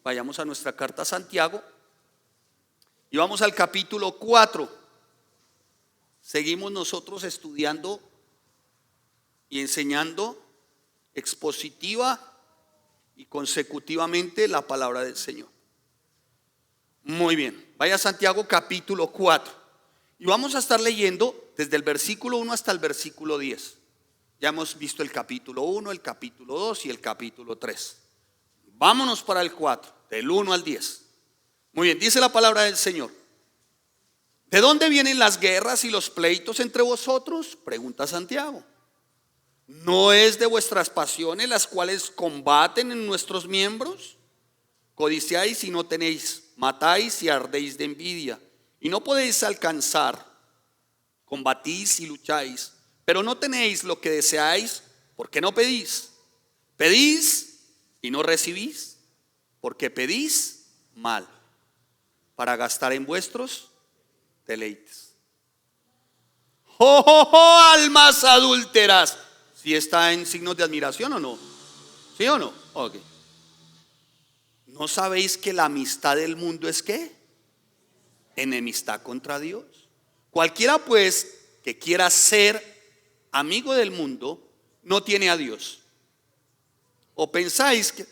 Vayamos a nuestra carta a Santiago y vamos al capítulo 4. Seguimos nosotros estudiando y enseñando expositiva y consecutivamente la palabra del Señor. Muy bien, vaya a Santiago capítulo 4 y vamos a estar leyendo desde el versículo 1 hasta el versículo 10. Ya hemos visto el capítulo 1, el capítulo 2 y el capítulo 3. Vámonos para el 4, del 1 al 10. Muy bien, dice la palabra del Señor. ¿De dónde vienen las guerras y los pleitos entre vosotros? Pregunta Santiago. ¿No es de vuestras pasiones las cuales combaten en nuestros miembros? Codiciáis y no tenéis, matáis y ardéis de envidia, y no podéis alcanzar. Combatís y lucháis, pero no tenéis lo que deseáis, porque no pedís. Pedís y no recibís, porque pedís mal, para gastar en vuestros deleites. ¡Oh, oh, oh, almas adúlteras! ¿Sí está en signos de admiración o no? ¿Sí o no? Ok. ¿No sabéis que la amistad del mundo es qué? Enemistad contra Dios. Cualquiera pues que quiera ser amigo del mundo no tiene a Dios. ¿O pensáis que?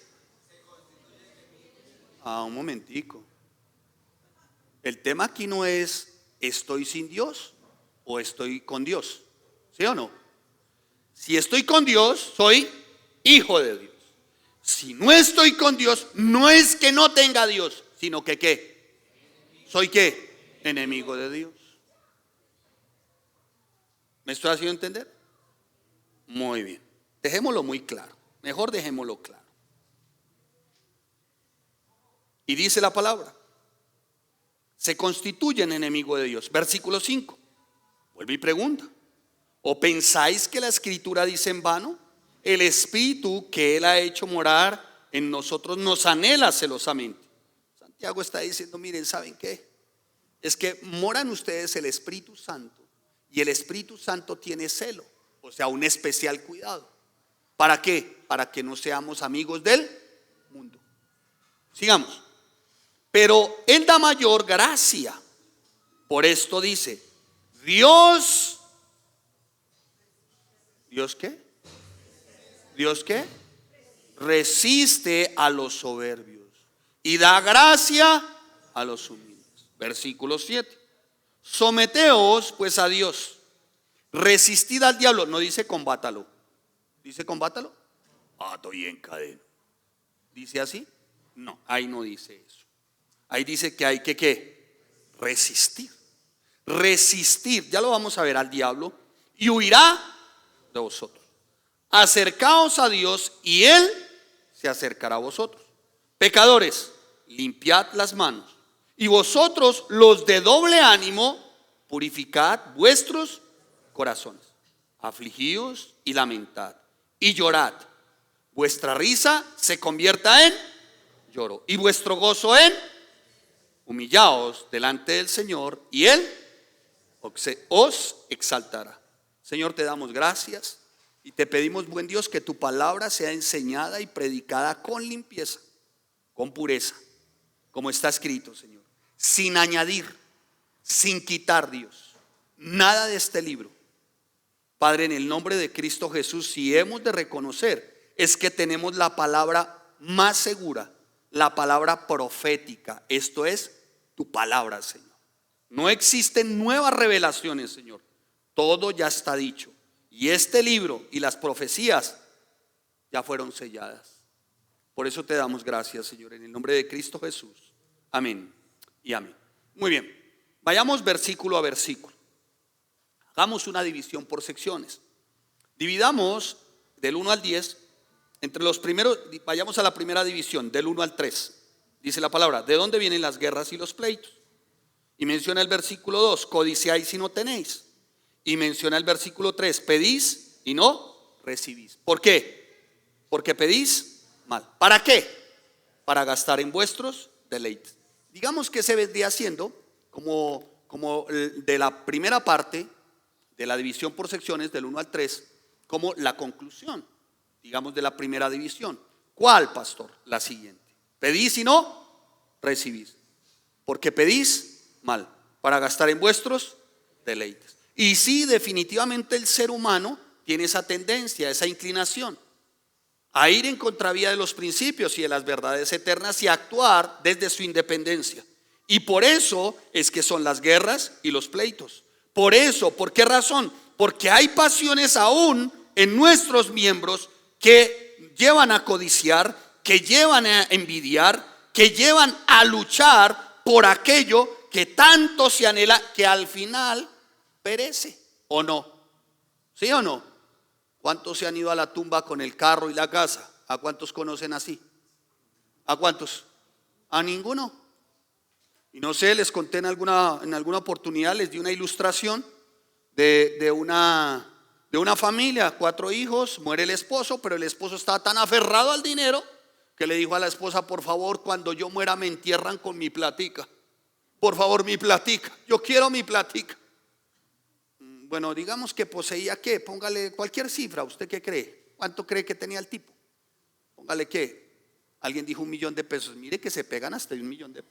Un momentico. El tema aquí no es ¿estoy sin Dios o estoy con Dios? ¿Sí o no? Si estoy con Dios, soy hijo de Dios. Si no estoy con Dios, no es que no tenga a Dios, sino que ¿qué? ¿Soy qué? Enemigo de Dios. ¿Me estoy haciendo entender? Muy bien. Dejémoslo muy claro. Mejor dejémoslo claro. Y dice la palabra: se constituyen enemigo de Dios. Versículo 5. Vuelve y pregunta: ¿o pensáis que la escritura dice en vano? El Espíritu que Él ha hecho morar en nosotros nos anhela celosamente. Santiago está diciendo, miren, ¿saben qué? Es que moran ustedes el Espíritu Santo, y el Espíritu Santo tiene celo, o sea, un especial cuidado. ¿Para qué? Para que no seamos amigos del mundo. Sigamos. Pero Él da mayor gracia. Por esto dice, ¿Dios qué? ¿Dios qué? Resiste a los soberbios y da gracia a los humildes. Versículo 7. Someteos pues a Dios. Resistid al diablo. No dice combátalo. ¿Dice combátalo? Estoy en cadena. ¿Dice así? No, ahí no dice eso. Ahí dice que hay que ¿qué? Resistir. Resistir, ya lo vamos a ver, al diablo, y huirá de vosotros. Acercaos a Dios y Él se acercará a vosotros. Pecadores, limpiad las manos. Y vosotros, los de doble ánimo, purificad vuestros corazones. Afligíos y lamentad y llorad. Vuestra risa se convierta en lloro y vuestro gozo en humillaos delante del Señor y Él os exaltará. Señor, te damos gracias y te pedimos, buen Dios, que tu palabra sea enseñada y predicada con limpieza, con pureza, como está escrito, Señor, sin añadir, sin quitar, Dios, nada de este libro. Padre, en el nombre de Cristo Jesús, si hemos de reconocer, es que tenemos la palabra más segura, la palabra profética, esto es tu palabra, Señor. No existen nuevas revelaciones, Señor. Todo ya está dicho. Y este libro y las profecías ya fueron selladas. Por eso te damos gracias, Señor, en el nombre de Cristo Jesús. Amén y amén. Muy bien, vayamos versículo a versículo. Hagamos una división por secciones. Dividamos del 1 al 10. Entre los primeros, vayamos a la primera división, del 1 al 3. Dice la palabra, ¿de dónde vienen las guerras y los pleitos? Y menciona el versículo 2, codiciáis y no tenéis. Y menciona el versículo 3, pedís y no recibís. ¿Por qué? Porque pedís mal. ¿Para qué? Para gastar en vuestros deleites. Digamos que se vendría haciendo como de la primera parte de la división por secciones del 1 al 3, como la conclusión, digamos, de la primera división. ¿Cuál, pastor? La siguiente. Pedís y no recibís, porque pedís mal, para gastar en vuestros deleites. Y sí, definitivamente el ser humano tiene esa tendencia, esa inclinación a ir en contravía de los principios y de las verdades eternas y a actuar desde su independencia. Y por eso es que son las guerras y los pleitos. Por eso, ¿por qué razón? Porque hay pasiones aún en nuestros miembros que llevan a codiciar, que llevan a envidiar, que llevan a luchar por aquello que tanto se anhela, que al final perece, ¿o no? ¿Sí o no? ¿Cuántos se han ido a la tumba con el carro y la casa? ¿A cuántos conocen así? ¿A cuántos? A ninguno. Y no sé, les conté en alguna oportunidad, les di una ilustración de una familia, 4 hijos, muere el esposo, pero el esposo estaba tan aferrado al dinero que le dijo a la esposa: por favor, cuando yo muera me entierran con mi platica. Por favor, mi platica, yo quiero mi platica. Bueno, digamos que poseía, ¿qué? Póngale cualquier cifra, ¿usted qué cree? ¿Cuánto cree que tenía el tipo? Póngale, ¿qué? Alguien dijo $1.000.000. Mire que se pegan hasta $1.000.000.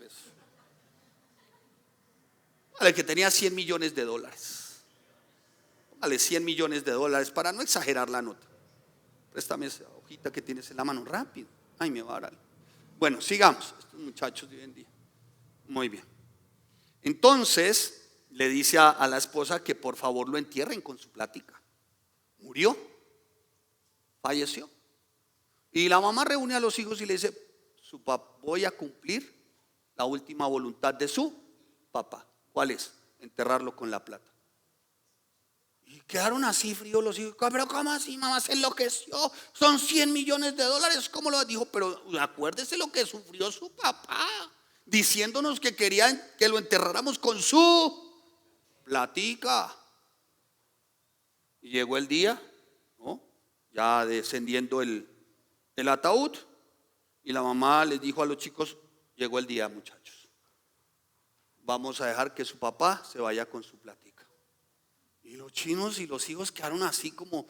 Póngale que tenía $100 millones. Póngale $100 millones para no exagerar la nota. Préstame esa hojita que tienes en la mano, rápido. Ay, me va a dar algo. Bueno, sigamos. Estos muchachos de hoy en día. Muy bien. Entonces le dice a la esposa que por favor lo entierren con su plática. Murió, falleció. Y la mamá reúne a los hijos y le dice: su papá, voy a cumplir la última voluntad de su papá. ¿Cuál es? Enterrarlo con la plata. Y quedaron así fríos los hijos. Pero ¿cómo así, mamá? Se enloqueció. Son $100 millones. ¿Cómo lo dijo? Pero acuérdese lo que sufrió su papá, diciéndonos que querían que lo enterráramos con su platica. Y llegó el día, ¿no? Ya descendiendo el ataúd, y la mamá les dijo a los chicos: llegó el día, muchachos, vamos a dejar que su papá se vaya con su platica. Y los chinos y los hijos quedaron así como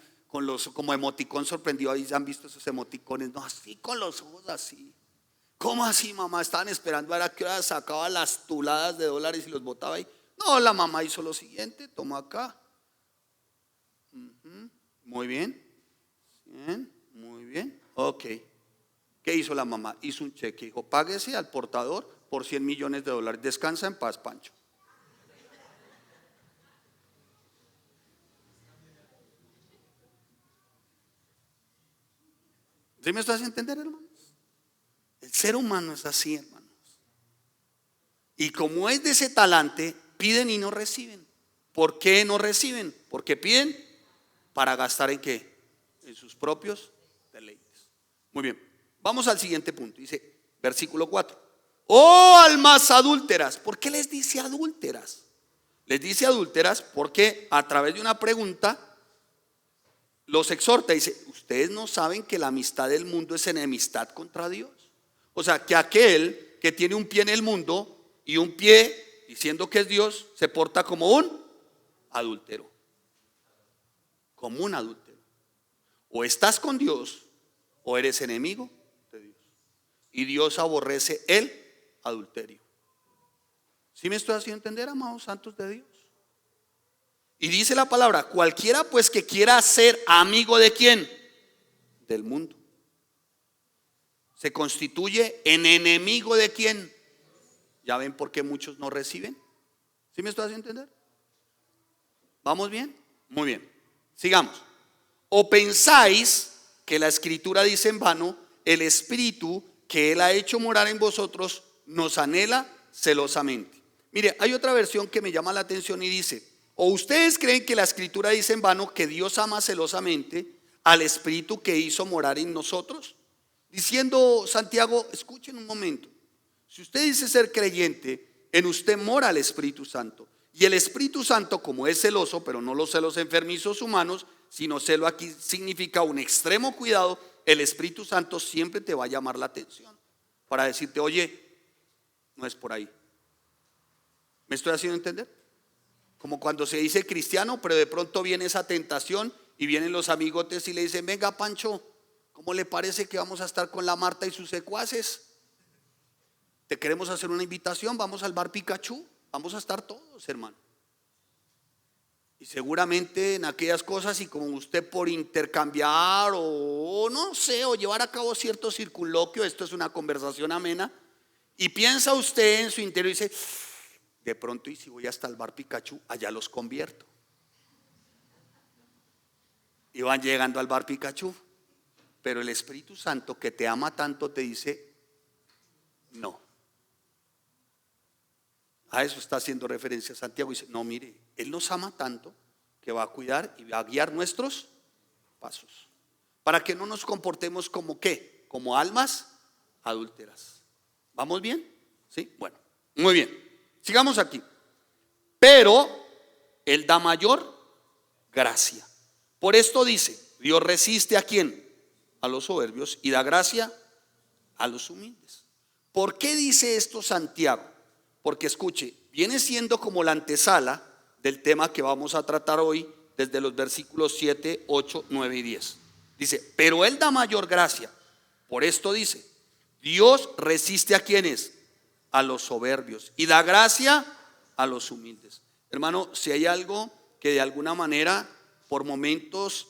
emoticón sorprendido. Ahí han visto esos emoticones, no, así con los ojos así. ¿Cómo así, mamá? Estaban esperando a ver a qué hora sacaba las tuladas de dólares y los botaba ahí. No, la mamá hizo lo siguiente: tomó acá. Muy bien. Muy bien. Ok. ¿Qué hizo la mamá? Hizo un cheque. Dijo: páguese al portador por $100 millones. Descansa en paz, Pancho. ¿Sí me estás haciendo entender, hermanos? El ser humano es así, hermanos. Y como es de ese talante, piden y no reciben. ¿Por qué no reciben? Porque piden para gastar ¿en qué? En sus propios deleites. Muy bien, vamos al siguiente punto. Dice, versículo 4: oh almas adúlteras. ¿Por qué les dice adúlteras? Les dice adúlteras porque a través de una pregunta los exhorta. Dice: ustedes no saben que la amistad del mundo es enemistad contra Dios. O sea, que aquel que tiene un pie en el mundo y un pie diciendo que es Dios, se porta como un adúltero. Como un adúltero. O estás con Dios o eres enemigo de Dios. Y Dios aborrece el adulterio. ¿Sí me estoy haciendo entender, amados santos de Dios? Y dice la palabra: cualquiera pues que quiera ser amigo de ¿quién? Del mundo. Se constituye en enemigo de ¿quién? ¿Ya ven por qué muchos no reciben? ¿Sí me estoy haciendo entender? ¿Vamos bien? Muy bien. Sigamos. ¿O pensáis que la escritura dice en vano: el espíritu que Él ha hecho morar en vosotros nos anhela celosamente? Mire, hay otra versión que me llama la atención y dice: ¿o ustedes creen que la escritura dice en vano que Dios ama celosamente al espíritu que hizo morar en nosotros? Diciendo Santiago, escuchen un momento, si usted dice ser creyente, en usted mora el Espíritu Santo. Y el Espíritu Santo, como es celoso, pero no los celos enfermizos humanos, sino celo aquí significa un extremo cuidado, el Espíritu Santo siempre te va a llamar la atención para decirte: oye, no es por ahí. ¿Me estoy haciendo entender? Como cuando se dice cristiano, pero de pronto viene esa tentación y vienen los amigotes y le dicen: venga, Pancho, ¿cómo le parece que vamos a estar con la Marta y sus secuaces? te queremos hacer una invitación, vamos al bar Pikachu, vamos a estar todos, hermano. Y seguramente en aquellas cosas, y como usted por intercambiar o no sé, o llevar a cabo cierto circunloquio, esto es una conversación amena, y piensa usted en su interior y dice, de pronto, y si voy hasta el bar Pikachu, allá los convierto. Y van llegando al bar Pikachu, pero el Espíritu Santo que te ama tanto te dice, no. A eso está haciendo referencia Santiago. Dice, no, mire, Él nos ama tanto que va a cuidar y va a guiar nuestros pasos, para que no nos comportemos como ¿qué? Como almas adúlteras. ¿Vamos bien? ¿Sí? Bueno, muy bien. Sigamos aquí. Pero Él da mayor gracia. Por esto dice, Dios resiste ¿a quién? A los soberbios y da gracia a los humildes. ¿Por qué dice esto Santiago? Porque escuche, viene siendo como la antesala del tema que vamos a tratar hoy desde los versículos 7, 8, 9 y 10. Dice, pero Él da mayor gracia. Por esto dice, Dios resiste ¿a quiénes? A los soberbios y da gracia a los humildes. Hermano, si hay algo que de alguna manera por momentos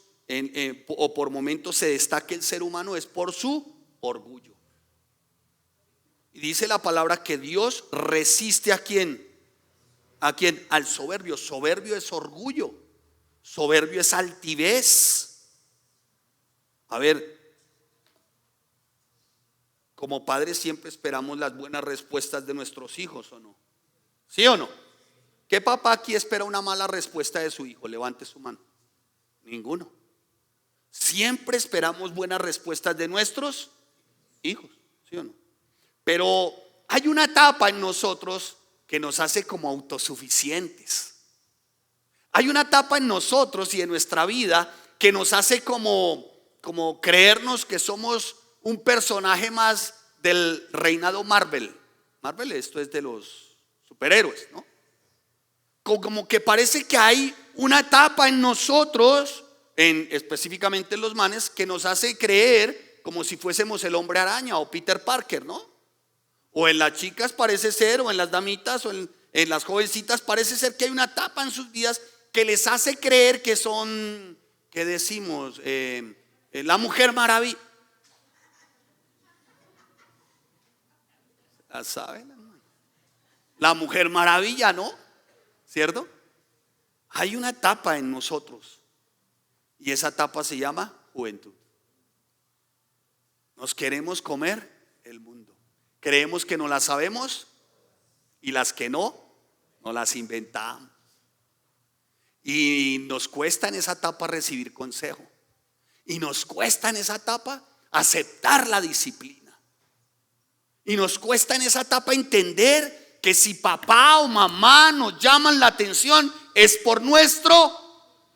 por momentos se destaque el ser humano es por su orgullo. Y dice la palabra que Dios resiste ¿a quién? ¿A quién? Al soberbio. Soberbio es orgullo. Soberbio es altivez. A ver, como padres siempre esperamos las buenas respuestas de nuestros hijos, ¿o no? ¿Sí o no? ¿Qué papá aquí espera una mala respuesta de su hijo? Levante su mano. Ninguno. Siempre esperamos buenas respuestas de nuestros hijos, ¿sí o no? Pero hay una etapa en nosotros que nos hace como autosuficientes. Hay una etapa en nosotros y en nuestra vida que nos hace como creernos que somos un personaje más del reinado Marvel. Marvel, esto es de los superhéroes, ¿no? Como que parece que hay una etapa en nosotros, específicamente en los manes, que nos hace creer como si fuésemos el hombre araña o Peter Parker, ¿no? O en las chicas parece ser, o en las damitas, o en las jovencitas parece ser que hay una etapa en sus vidas que les hace creer que son, ¿qué decimos? La Mujer Maravilla. ¿La saben, hermano? La Mujer Maravilla, ¿no? ¿Cierto? Hay una etapa en nosotros y esa etapa se llama juventud. Nos queremos comer el mundo. Creemos que no las sabemos y las que no las inventamos. Y nos cuesta en esa etapa recibir consejo. Y nos cuesta en esa etapa aceptar la disciplina. Y nos cuesta en esa etapa entender que si papá o mamá nos llaman la atención es por nuestro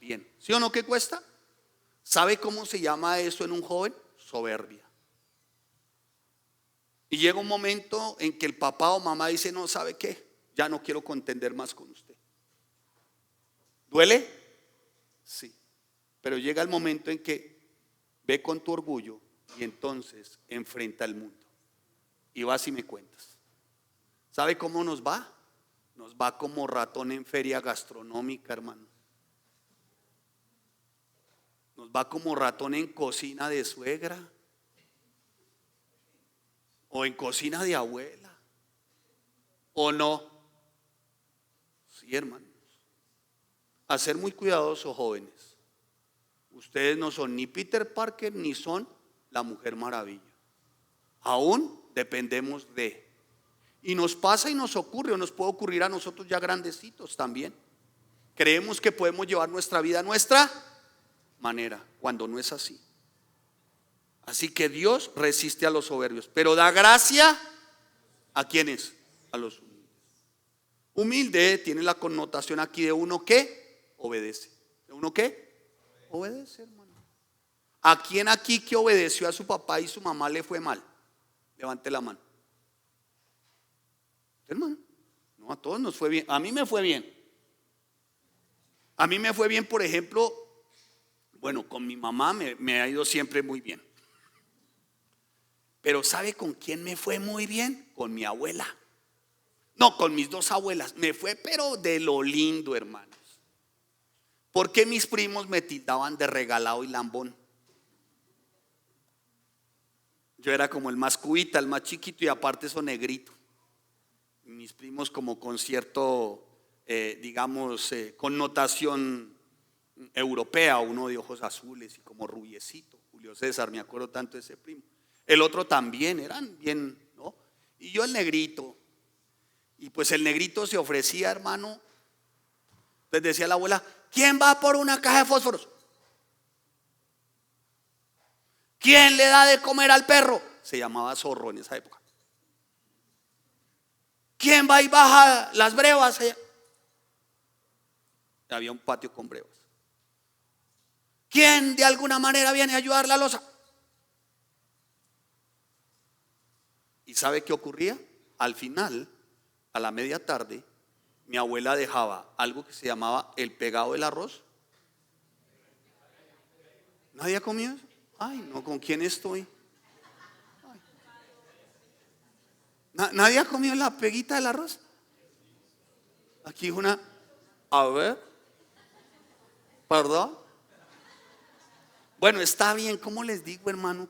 bien. ¿Sí o no que cuesta? ¿Sabe cómo se llama eso en un joven? Soberbia. Y llega un momento en que el papá o mamá dice, no, ¿sabe qué? Ya no quiero contender más con usted. ¿Duele? Sí. Pero llega el momento en que ve con tu orgullo y entonces enfrenta al mundo. Y vas y me cuentas. ¿Sabe cómo nos va? Nos va como ratón en feria gastronómica, hermano. Nos va como ratón en cocina de suegra o en cocina de abuela. ¿O no? Sí, hermanos. A ser muy cuidadosos, jóvenes. Ustedes no son ni Peter Parker ni son la Mujer Maravilla. Aún dependemos de. Y nos pasa y nos ocurre, o nos puede ocurrir a nosotros ya grandecitos también. Creemos que podemos llevar nuestra vida a nuestra manera, cuando no es así. Así que Dios resiste a los soberbios, pero da gracia ¿a quiénes? A los humildes. Humilde tiene la connotación aquí de uno que obedece. ¿De uno que? Obedece, hermano. ¿A quién aquí que obedeció a su papá y su mamá le fue mal? Levante la mano. Hermano, no, a todos nos fue bien. A mí me fue bien. A mí me fue bien, por ejemplo, bueno, con mi mamá me ha ido siempre muy bien. Pero ¿sabe con quién me fue muy bien? con mi abuela. No, con mis dos abuelas. Me fue pero de lo lindo, hermanos. Porque mis primos me tildaban de regalado y lambón. Yo era como el más cubita, el más chiquito y aparte eso negrito. Mis primos como con cierto, connotación europea, uno de ojos azules y como rubiecito. Julio César, me acuerdo tanto de ese primo. El otro también, eran bien, ¿no? Y yo el negrito. Y pues el negrito se ofrecía, hermano. Entonces decía la abuela: ¿quién va por una caja de fósforos? ¿Quién le da de comer al perro? Se llamaba zorro en esa época. ¿Quién va y baja las brevas allá? Había un patio con brevas. ¿Quién de alguna manera viene a ayudar la loza? ¿Y sabe qué ocurría? Al final, a la media tarde, mi abuela dejaba algo que se llamaba el pegado del arroz. ¿Nadie ha comido eso? Ay, no, ¿con quién estoy? ¿Nadie ha comido la peguita del arroz? Aquí una, a ver, perdón. Bueno, está bien, ¿cómo les digo, hermano?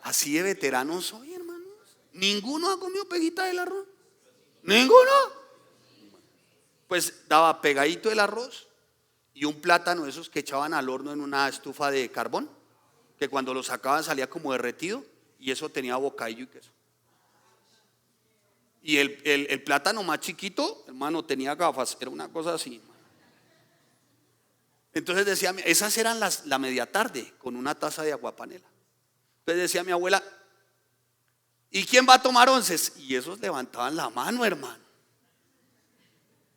Así de veteranos soy, hermanos. ¿Ninguno ha comido peguita del arroz? ¿Ninguno? Pues daba pegadito del arroz y un plátano, esos que echaban al horno en una estufa de carbón, que cuando lo sacaban salía como derretido, y eso tenía bocadillo y queso. Y el plátano más chiquito, hermano, tenía gafas, era una cosa así. Entonces decía, esas eran la media tarde con una taza de aguapanela. Entonces decía mi abuela: ¿y quién va a tomar onces? Y esos levantaban la mano, hermano.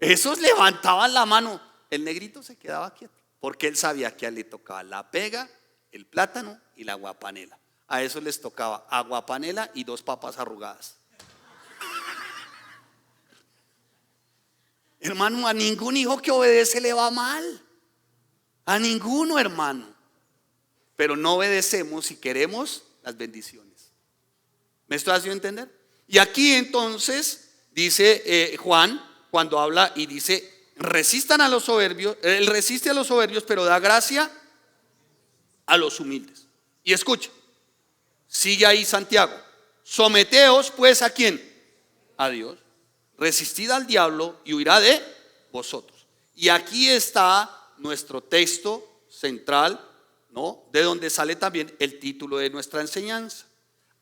Esos levantaban la mano. El negrito se quedaba quieto porque él sabía que a él le tocaba la pega, el plátano y la aguapanela. A esos les tocaba aguapanela y 2 papas arrugadas. Hermano, a ningún hijo que obedece le va mal. A ninguno, hermano. Pero no obedecemos si queremos las bendiciones. ¿Me estoy haciendo entender? Y aquí entonces dice Juan, cuando habla y dice: resistan a los soberbios. Él resiste a los soberbios, pero da gracia a los humildes. Y escucha, sigue ahí Santiago: someteos pues ¿a quién? A Dios. Resistid al diablo y huirá de vosotros. Y aquí está nuestro texto central, ¿no? De donde sale también el título de nuestra enseñanza: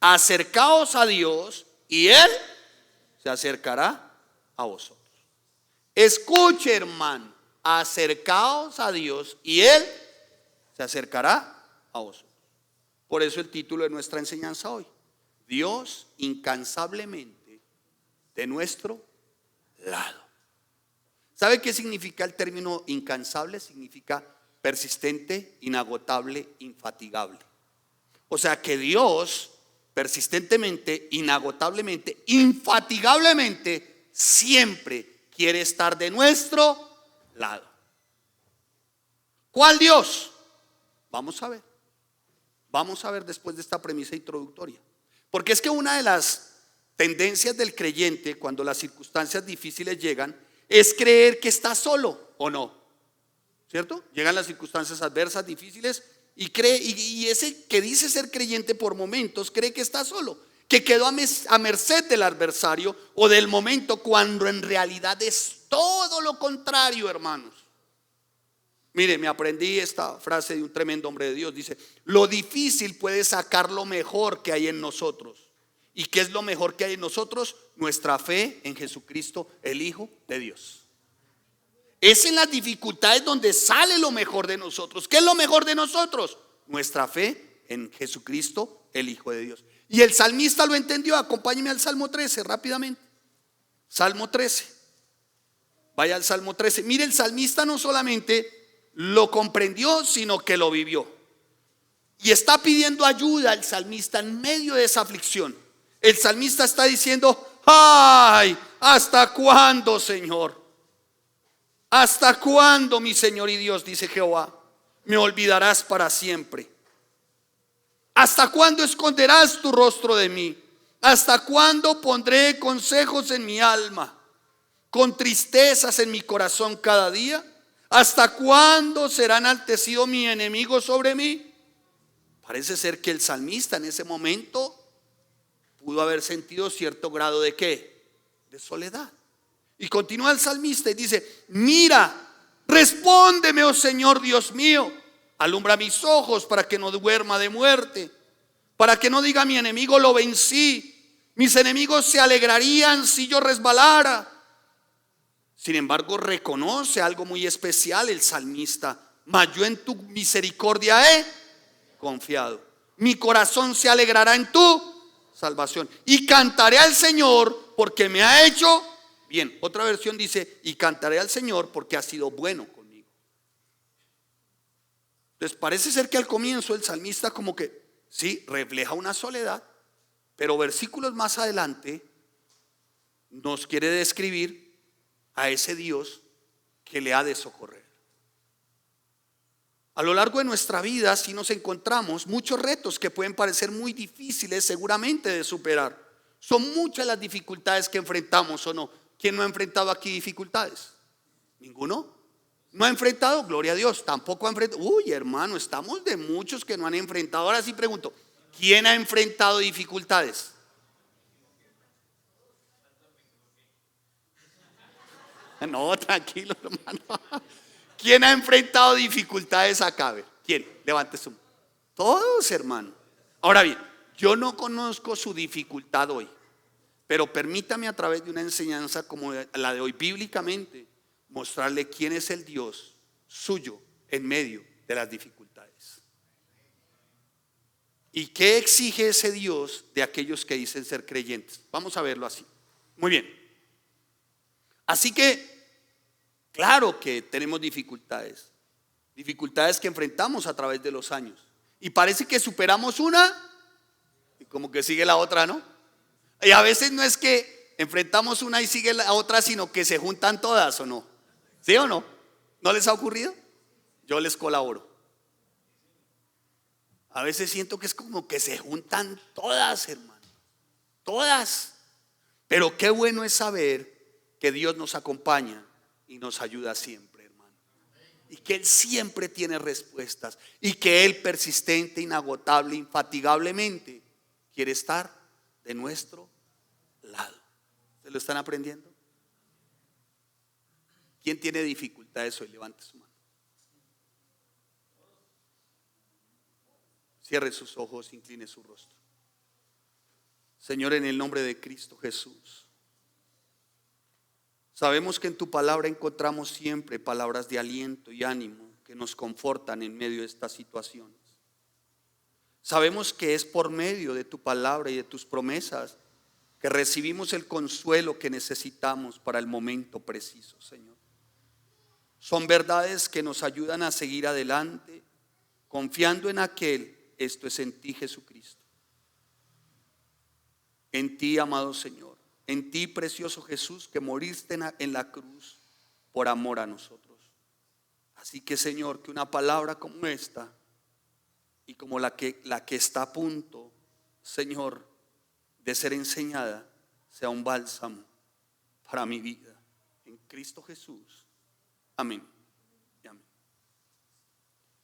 acercaos a Dios y Él se acercará a vosotros. Escuche, hermano, acercaos a Dios y Él se acercará a vosotros. Por eso el título de nuestra enseñanza hoy: Dios incansablemente de nuestro lado. ¿Sabe qué significa el término incansable? Significa persistente, inagotable, infatigable. O sea que Dios persistentemente, inagotablemente, infatigablemente siempre quiere estar de nuestro lado. ¿Cuál Dios? Vamos a ver. Vamos a ver después de esta premisa introductoria. Porque es que una de las tendencias del creyente cuando las circunstancias difíciles llegan es creer que está solo, ¿o no? ¿Cierto? Llegan las circunstancias adversas, difíciles, y cree, y ese que dice ser creyente por momentos cree que está solo, que quedó a merced del adversario o del momento, cuando en realidad es todo lo contrario, hermanos. Mire, me aprendí esta frase de un tremendo hombre de Dios. Dice: lo difícil puede sacar lo mejor que hay en nosotros. ¿Y qué es lo mejor que hay en nosotros? Nuestra fe en Jesucristo, el Hijo de Dios. Es en las dificultades donde sale lo mejor de nosotros. ¿Qué es lo mejor de nosotros? Nuestra fe en Jesucristo, el Hijo de Dios. Y el salmista lo entendió. Acompáñeme al Salmo 13 rápidamente. Salmo 13. Vaya al Salmo 13. Mire, el salmista no solamente lo comprendió, sino que lo vivió. Y está pidiendo ayuda el salmista en medio de esa aflicción. El salmista está diciendo: ay, ¿hasta cuándo, Señor? ¿Hasta cuándo, mi Señor y Dios? Dice Jehová, me olvidarás para siempre. ¿Hasta cuándo esconderás tu rostro de mí? ¿Hasta cuándo pondré consejos en mi alma, con tristezas en mi corazón cada día? ¿Hasta cuándo será enaltecido mi enemigo sobre mí? Parece ser que el salmista en ese momento pudo haber sentido cierto grado de ¿qué? De soledad. Y continúa el salmista y dice: mira, respóndeme, oh Señor Dios mío, alumbra mis ojos para que no duerma de muerte, para que no diga mi enemigo lo vencí. Mis enemigos se alegrarían si yo resbalara. Sin embargo, reconoce algo muy especial el salmista: mas yo en tu misericordia he confiado. Mi corazón se alegrará en tu salvación y cantaré al Señor porque me ha hecho bien. Otra versión dice: y cantaré al Señor porque ha sido bueno conmigo. Entonces parece ser que al comienzo el salmista como que sí, refleja una soledad, pero versículos más adelante nos quiere describir a ese Dios que le ha de socorrer. A lo largo de nuestra vida sí nos encontramos muchos retos que pueden parecer muy difíciles seguramente de superar. Son muchas las dificultades que enfrentamos, ¿o no? ¿Quién no ha enfrentado aquí dificultades? ¿Ninguno? ¿No ha enfrentado? Gloria a Dios. Tampoco ha enfrentado. Uy, hermano, estamos de muchos que no han enfrentado. Ahora sí pregunto: ¿quién ha enfrentado dificultades? No, tranquilo, hermano. ¿Quién ha enfrentado dificultades acá? A ver, ¿quién? Levante su mano. Todos, hermano. Ahora bien, yo no conozco su dificultad hoy, pero permítame a través de una enseñanza como la de hoy, bíblicamente, mostrarle quién es el Dios suyo en medio de las dificultades. ¿Y qué exige ese Dios de aquellos que dicen ser creyentes? Vamos a verlo así. Muy bien. Así que claro que tenemos dificultades que enfrentamos a través de los años. Y parece que superamos una y como que sigue la otra, ¿no? Y a veces no es que enfrentamos una y sigue la otra, sino que se juntan todas, ¿o no? ¿Sí o no? ¿No les ha ocurrido? Yo les colaboro. A veces siento que es como que se juntan todas, hermano. Todas. Pero qué bueno es saber que Dios nos acompaña y nos ayuda siempre, hermano. Y que Él siempre tiene respuestas. Y que Él persistente, inagotable, infatigablemente quiere estar de nuestro lado. ¿Se lo están aprendiendo? ¿Quién tiene dificultades hoy? Levante su mano. Cierre sus ojos, incline su rostro. Señor, en el nombre de Cristo Jesús, sabemos que en tu palabra encontramos siempre palabras de aliento y ánimo que nos confortan en medio de estas situaciones. Sabemos que es por medio de tu palabra y de tus promesas que recibimos el consuelo que necesitamos para el momento preciso, Señor. Son verdades que nos ayudan a seguir adelante, confiando en aquel, esto es en ti, Jesucristo. En ti, amado Señor. En ti, precioso Jesús, que moriste en la cruz por amor a nosotros. Así que, Señor, que una palabra como esta y como la que está a punto, Señor, de ser enseñada, sea un bálsamo para mi vida. En Cristo Jesús. Amén y amén.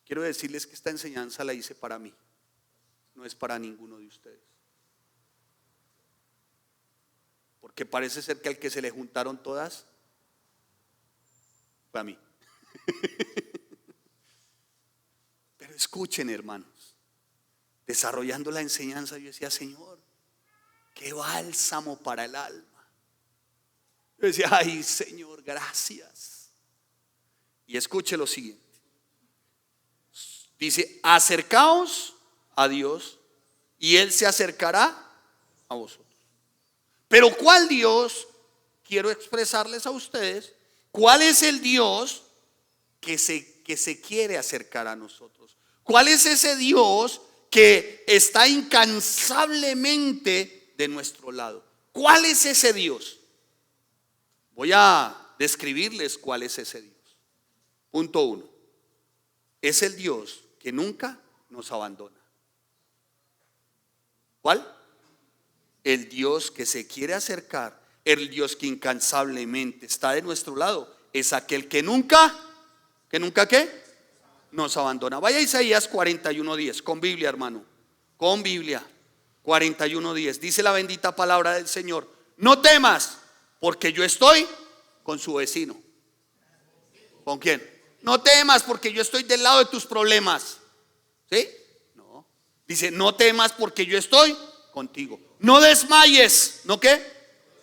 Quiero decirles que esta enseñanza la hice para mí, no es para ninguno de ustedes. Porque parece ser que al que se le juntaron todas fue a mí. Pero escuchen, hermanos, desarrollando la enseñanza yo decía: Señor, qué bálsamo para el alma. Yo decía: ay, Señor, gracias. Y escuche lo siguiente. Dice: acercaos a Dios y Él se acercará a vosotros. Pero ¿cuál Dios? Quiero expresarles a ustedes cuál es el Dios que se quiere acercar a nosotros. ¿Cuál es ese Dios que está incansablemente de nuestro lado? ¿Cuál es ese Dios? Voy a describirles cuál es ese Dios. Punto 1. Es el Dios que nunca nos abandona. ¿Cuál? El Dios que se quiere acercar, el Dios que incansablemente está de nuestro lado, es aquel que nunca ¿qué? Nos abandona. Vaya a Isaías 41:10, con Biblia, hermano, con Biblia. 41:10, dice la bendita palabra del Señor: no temas, porque yo estoy con su vecino. ¿Con quién? No temas, porque yo estoy del lado de tus problemas. ¿Sí? No. Dice: no temas, porque yo estoy contigo. No desmayes. ¿No qué?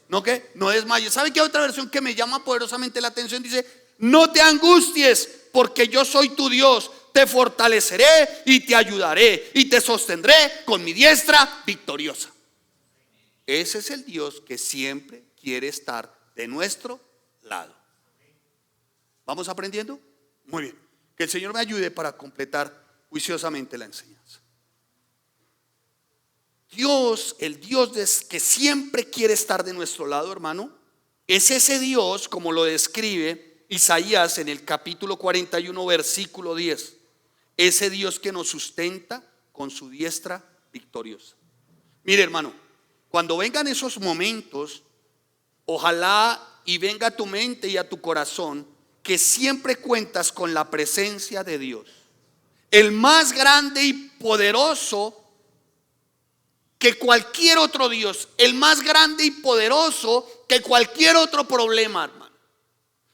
¿No qué? No desmayes. ¿Sabe qué otra versión que me llama poderosamente la atención? Dice: no te angusties, porque yo soy tu Dios. Te fortaleceré y te ayudaré y te sostendré con mi diestra victoriosa. Ese es el Dios que siempre quiere estar de nuestro lado. ¿Vamos aprendiendo? Muy bien. Que el Señor me ayude para completar juiciosamente la enseñanza. Dios, el Dios que siempre quiere estar de nuestro lado, hermano, es ese Dios como lo describe Isaías en el capítulo 41, versículo 10. Ese Dios que nos sustenta con su diestra victoriosa. Mire, hermano, cuando vengan esos momentos, ojalá y venga a tu mente y a tu corazón que siempre cuentas con la presencia de Dios, el más grande y poderoso que cualquier otro Dios, el más grande y poderoso que cualquier otro problema, hermano,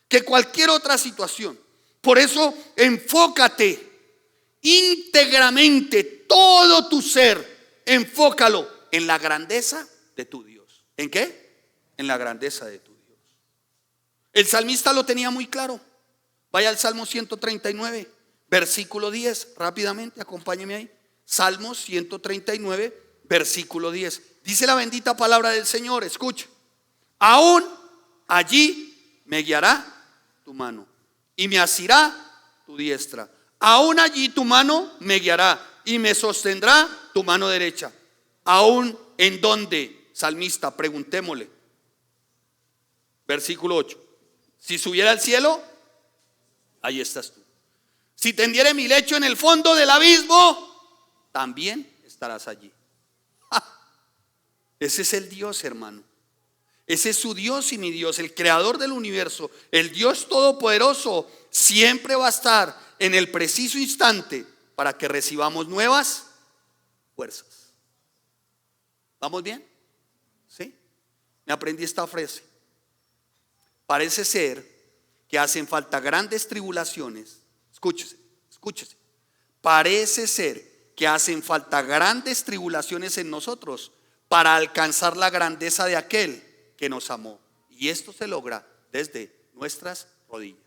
que cualquier otra situación. Por eso enfócate íntegramente, todo tu ser, enfócalo en la grandeza de tu Dios. ¿En qué? En la grandeza de tu Dios. El salmista lo tenía muy claro. Vaya al Salmo 139, versículo 10, rápidamente, acompáñeme ahí. Salmo 139, versículo 10. Dice la bendita palabra del Señor, escucha: aún allí me guiará tu mano y me asirá tu diestra. Aún allí tu mano me guiará y me sostendrá tu mano derecha. Aún en donde, salmista, preguntémosle. Versículo 8. Si subiera al cielo, ahí estás tú. Si tendiere mi lecho en el fondo del abismo, también estarás allí. Ese es el Dios, hermano. Ese es su Dios y mi Dios, el creador del universo, el Dios todopoderoso. Siempre va a estar en el preciso instante para que recibamos nuevas fuerzas. ¿Vamos bien? ¿Sí? Me aprendí esta frase. Parece ser que hacen falta grandes tribulaciones. Escúchese, escúchese. Parece ser que hacen falta grandes tribulaciones en nosotros para alcanzar la grandeza de aquel que nos amó. Y esto se logra desde nuestras rodillas.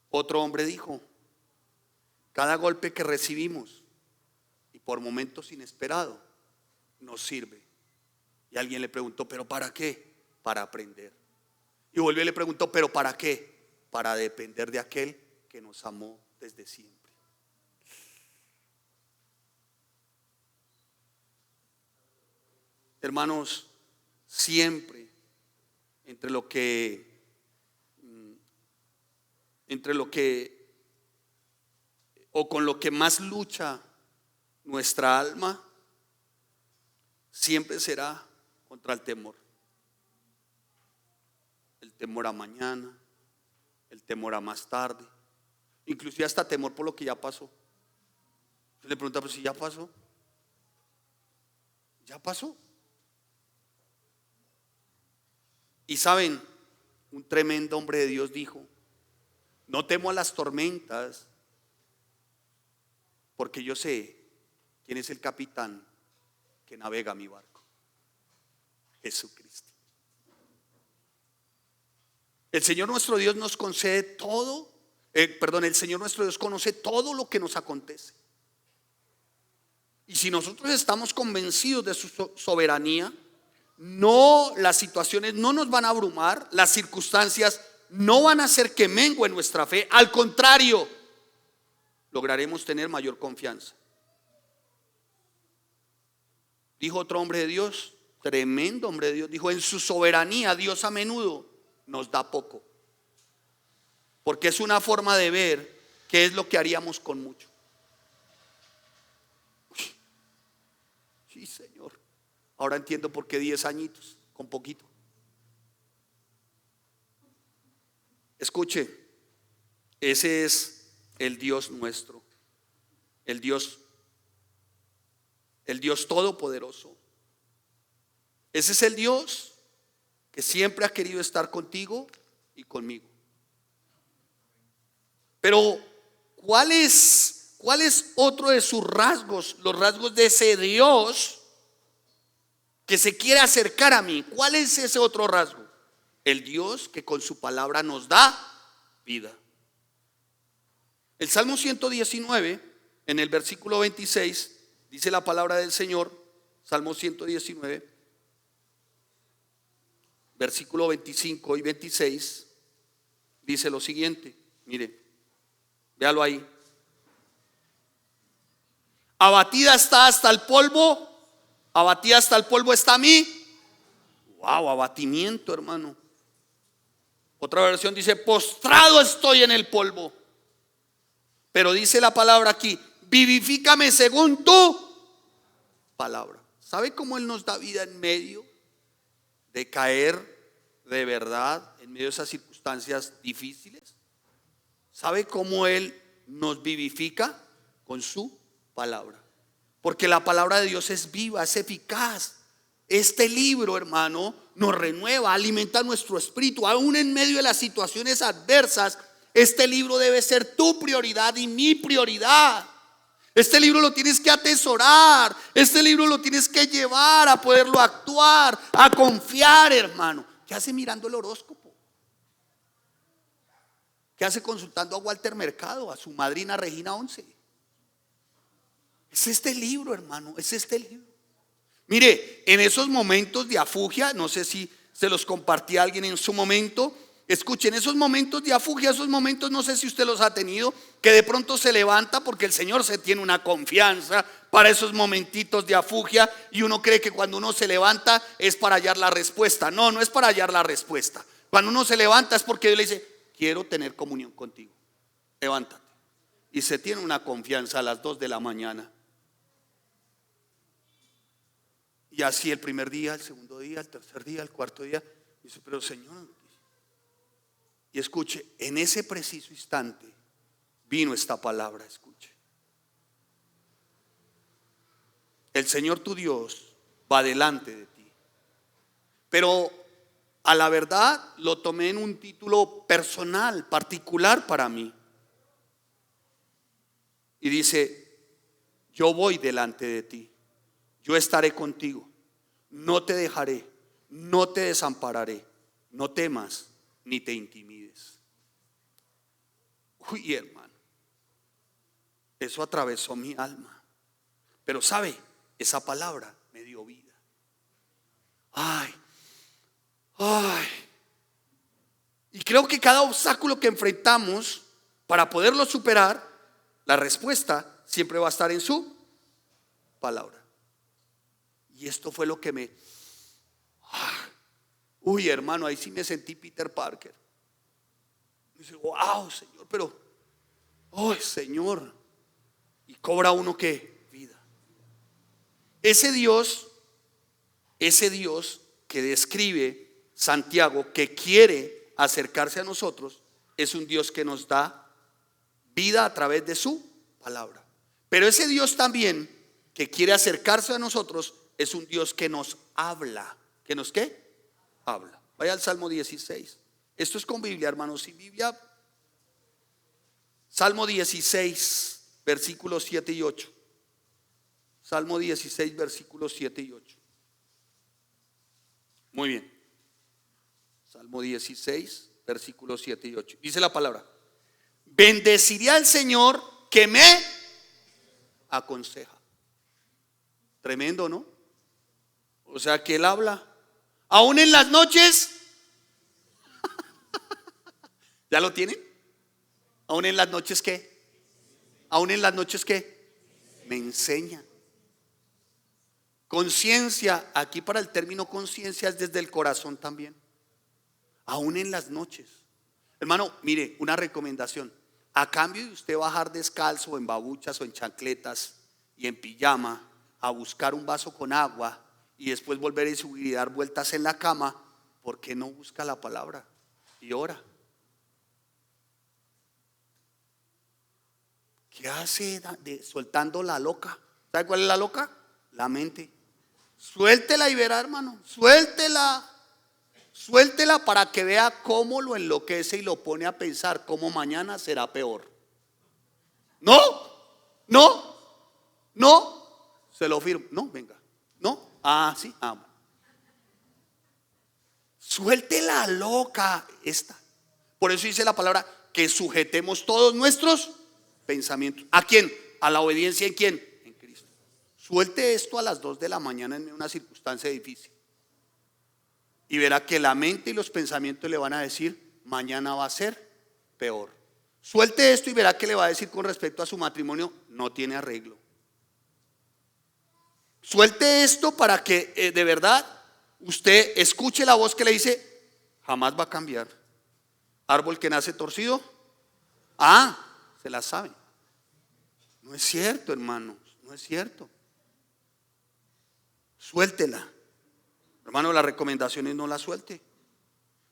Otro hombre dijo: cada golpe que recibimos, y por momentos inesperados, nos sirve. Y alguien le preguntó: ¿pero para qué? Para aprender. Y volvió y le preguntó: ¿pero para qué? Para depender de aquel que nos amó desde siempre. Hermanos, siempre entre lo que o con lo que más lucha nuestra alma, siempre será contra el temor. El temor a mañana, el temor a más tarde, inclusive hasta temor por lo que ya pasó. Yo le pregunta: pues si ya pasó, ya pasó. Y saben, un tremendo hombre de Dios dijo: no temo a las tormentas, porque yo sé quién es el capitán que navega mi barco: Jesucristo. El Señor nuestro Dios nos concede todo, el Señor nuestro Dios conoce todo lo que nos acontece. Y si nosotros estamos convencidos de su soberanía, no, las situaciones no nos van a abrumar, las circunstancias no van a hacer que mengue nuestra fe. Al contrario, lograremos tener mayor confianza. Dijo otro hombre de Dios, tremendo hombre de Dios, dijo: en su soberanía Dios a menudo nos da poco, porque es una forma de ver qué es lo que haríamos con mucho. Sí, Señor. Ahora entiendo por qué 10 añitos, con poquito. Escuche, ese es el Dios nuestro, el Dios todopoderoso. Ese es el Dios que siempre ha querido estar contigo y conmigo. Pero ¿cuál es otro de sus rasgos? Los rasgos de ese Dios que se quiere acercar a mí. ¿Cuál es ese otro rasgo? El Dios que con su palabra nos da vida. El Salmo 119, en el versículo 26, dice la palabra del Señor. Salmo 119, versículo 25 y 26, dice lo siguiente. Mire, véalo ahí. Abatida está hasta el polvo. Abatida hasta el polvo está mi. Wow, abatimiento, hermano. Otra versión dice, postrado estoy en el polvo. Pero dice la palabra aquí, vivifícame según tu palabra. ¿Sabe cómo Él nos da vida en medio de caer de verdad, en medio de esas circunstancias difíciles? ¿Sabe cómo Él nos vivifica? Con su palabra. Porque la palabra de Dios es viva, es eficaz. Este libro, hermano, nos renueva, alimenta nuestro espíritu. Aún en medio de las situaciones adversas, este libro debe ser tu prioridad y mi prioridad. Este libro lo tienes que atesorar. Este libro lo tienes que llevar a poderlo actuar, a confiar, hermano. ¿Qué hace mirando el horóscopo? ¿Qué hace consultando a Walter Mercado, a su madrina Regina 11? Es este libro, hermano, es este libro. Mire, en esos momentos de afugia, no sé si se los compartí a alguien en su momento. Escuchen, esos momentos de afugia, esos momentos, no sé si usted los ha tenido, que de pronto se levanta porque el Señor se tiene una confianza para esos momentitos de afugia y uno cree que cuando uno se levanta es para hallar la respuesta. No, no es para hallar la respuesta. Cuando uno se levanta es porque Dios le dice, quiero tener comunión contigo, levántate. Y se tiene una confianza a las 2 de la mañana. Y así el primer día, el segundo día, el tercer día, el cuarto día. Dice, pero Señor. Y escuche, en ese preciso instante vino esta palabra, escuche. El Señor tu Dios va delante de ti. Pero a la verdad lo tomé en un título personal, particular para mí. Y dice, yo voy delante de ti. Yo estaré contigo, no te dejaré, no te desampararé, no temas ni te intimides. Uy, hermano, eso atravesó mi alma. Pero sabe, esa palabra me dio vida. Ay. Y creo que cada obstáculo que enfrentamos, para poderlo superar, la respuesta siempre va a estar en su palabra. Y esto fue lo que me... Uy, hermano, ahí sí me sentí Peter Parker. Dice, wow, Señor, pero... ¡ay, Señor! Y cobra uno ¿qué? Vida. Ese Dios que describe Santiago, que quiere acercarse a nosotros, es un Dios que nos da vida a través de su palabra. Pero ese Dios también que quiere acercarse a nosotros es un Dios que nos habla. ¿Que nos qué? Habla. Vaya al Salmo 16. Esto es con Biblia, hermanos. Sin Biblia, Salmo 16, versículos 7 y 8. Salmo 16, versículos 7 y 8. Muy bien. Salmo 16, versículos 7 y 8. Dice la palabra: bendeciré al Señor que me aconseja. Tremendo, ¿no? O sea que Él habla. Aún en las noches. ¿Ya lo tienen? Aún en las noches, ¿qué? Aún en las noches, ¿qué? Me enseña. Conciencia, aquí para el término conciencia es desde el corazón también. Aún en las noches. Hermano, mire, una recomendación. A cambio de usted bajar descalzo, en babuchas o en chancletas y en pijama a buscar un vaso con agua y después volver a subir y dar vueltas en la cama, ¿por qué no busca la palabra y ora? ¿Qué hace soltando la loca? ¿Sabe cuál es la loca? La mente. Suéltela y verá, hermano. Suéltela. Suéltela para que vea cómo lo enloquece y lo pone a pensar cómo mañana será peor. No, no, no. Se lo firmo. No, venga. No. Ah, sí. Ah. Suéltela loca esta. Por eso dice la palabra que sujetemos todos nuestros pensamientos. ¿A quién? A la obediencia en quién. Suelte esto a las 2 de la mañana en una circunstancia difícil y verá que la mente y los pensamientos le van a decir mañana va a ser peor. Suelte esto y verá que le va a decir con respecto a su matrimonio no tiene arreglo. Suelte esto para que de verdad usted escuche la voz que le dice jamás va a cambiar. Árbol que nace torcido, se la sabe. No es cierto, hermanos, no es cierto. Suéltela. Hermano, la recomendación es no la suelte.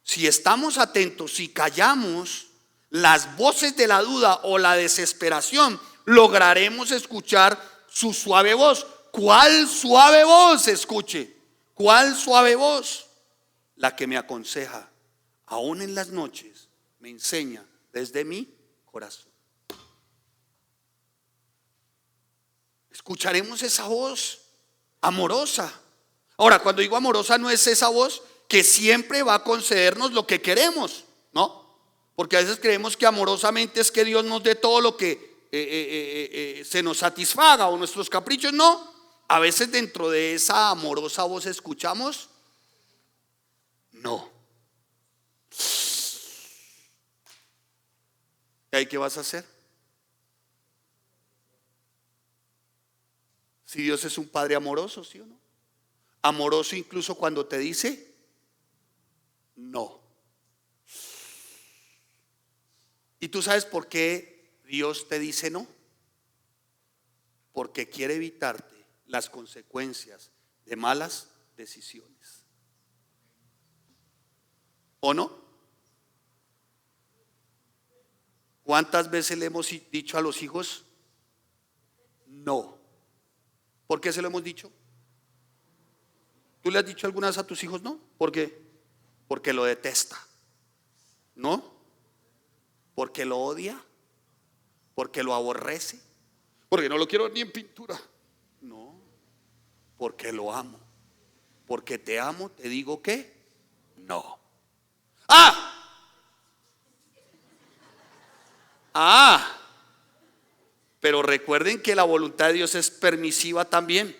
Si estamos atentos, si callamos las voces de la duda o la desesperación, lograremos escuchar su suave voz. ¿Cuál suave voz? Escuche. ¿Cuál suave voz? La que me aconseja, aún en las noches, me enseña desde mi corazón. Escucharemos esa voz amorosa. Ahora, cuando digo amorosa, no es esa voz que siempre va a concedernos lo que queremos, ¿no? Porque a veces creemos que amorosamente es que Dios nos dé todo lo que se nos satisfaga o nuestros caprichos. No, a veces dentro de esa amorosa voz escuchamos no. ¿Y ahí qué vas a hacer? Si Dios es un Padre amoroso, ¿sí o no? Amoroso incluso cuando te dice no. ¿Y tú sabes por qué Dios te dice no? Porque quiere evitarte las consecuencias de malas decisiones. ¿O no? ¿Cuántas veces le hemos dicho a los hijos no? ¿Por qué se lo hemos dicho? ¿Tú le has dicho alguna vez a tus hijos no? ¿Por qué? Porque lo detesta. ¿No? Porque lo odia. Porque lo aborrece. Porque no lo quiero ni en pintura. No. Porque lo amo. Porque te amo, te digo que no. Pero recuerden que la voluntad de Dios es permisiva también.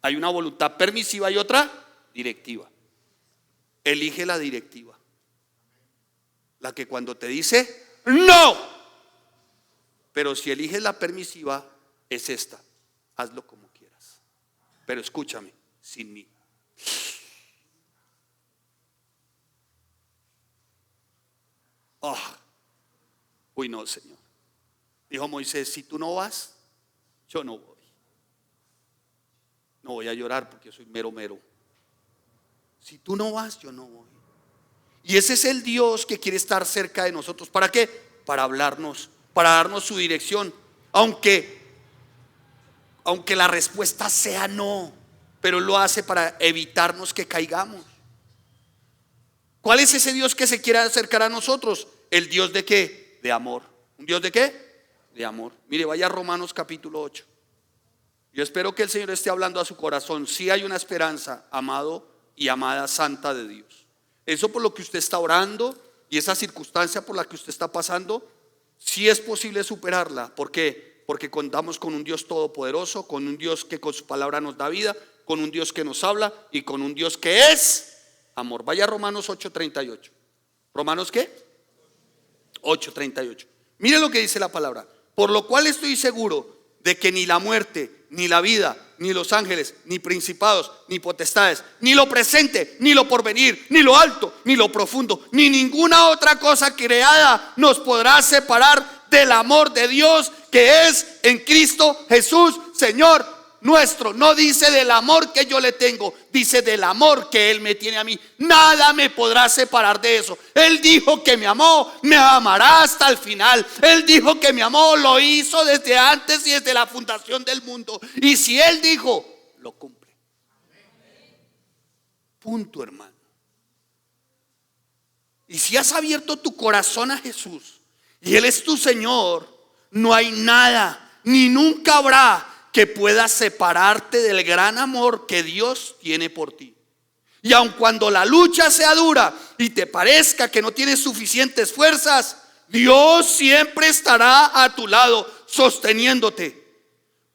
Hay una voluntad permisiva y otra directiva. Elige la directiva. La que cuando te dice no. Pero si eliges la permisiva es esta. Hazlo como quieras. Pero escúchame, sin mí. Uy, no, Señor. Dijo Moisés, si tú no vas, yo no voy. No voy a llorar porque soy mero. Si tú no vas, yo no voy. Y ese es el Dios que quiere estar cerca de nosotros. ¿Para qué? Para hablarnos, para darnos su dirección. Aunque la respuesta sea no, pero Él lo hace para evitarnos que caigamos. ¿Cuál es ese Dios que se quiere acercar a nosotros? El Dios de ¿qué? De amor. ¿Un Dios de qué? De amor. Mire, vaya a Romanos capítulo 8. Yo espero que el Señor esté hablando a su corazón. Sí hay una esperanza, amado y amada santa de Dios. Eso por lo que usted está orando y esa circunstancia por la que usted está pasando, sí es posible superarla. ¿Por qué? Porque contamos con un Dios todopoderoso, con un Dios que con su palabra nos da vida, con un Dios que nos habla y con un Dios que es amor. Vaya a Romanos 8:38. ¿Romanos qué? 8:38. Mire lo que dice la palabra. Por lo cual estoy seguro de que ni la muerte, ni la vida, ni los ángeles, ni principados, ni potestades, ni lo presente, ni lo porvenir, ni lo alto, ni lo profundo, ni ninguna otra cosa creada nos podrá separar del amor de Dios que es en Cristo Jesús, Señor nuestro. No dice del amor que yo le tengo, dice del amor que Él me tiene a mí. Nada me podrá separar de eso. Él dijo que me amó, me amará hasta el final. Él dijo que me amó, lo hizo desde antes y desde la fundación del mundo. Y si Él dijo, lo cumple. Punto, hermano. Y si has abierto tu corazón a Jesús y Él es tu Señor, no hay nada, ni nunca habrá, que pueda separarte del gran amor que Dios tiene por ti. Y aun cuando la lucha sea dura y te parezca que no tienes suficientes fuerzas, Dios siempre estará a tu lado, sosteniéndote,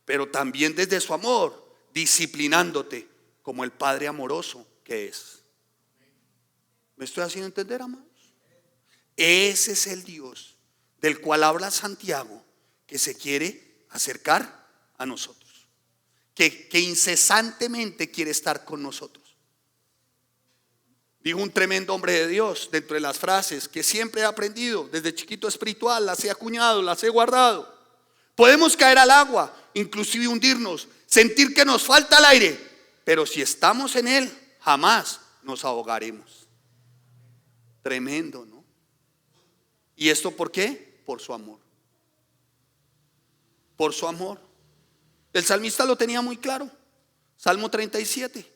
pero también desde su amor, disciplinándote como el Padre amoroso que es. ¿Me estoy haciendo entender, amados? Ese es el Dios del cual habla Santiago, que se quiere acercar a nosotros, que incesantemente quiere estar con nosotros. Dijo un tremendo hombre de Dios dentro de las frases que siempre he aprendido desde chiquito espiritual, las he acuñado, las he guardado. Podemos caer al agua, inclusive hundirnos, sentir que nos falta el aire, pero si estamos en Él, jamás nos ahogaremos. Tremendo, ¿no? ¿Y esto por qué? Por su amor. Por su amor. El salmista lo tenía muy claro. Salmo 37.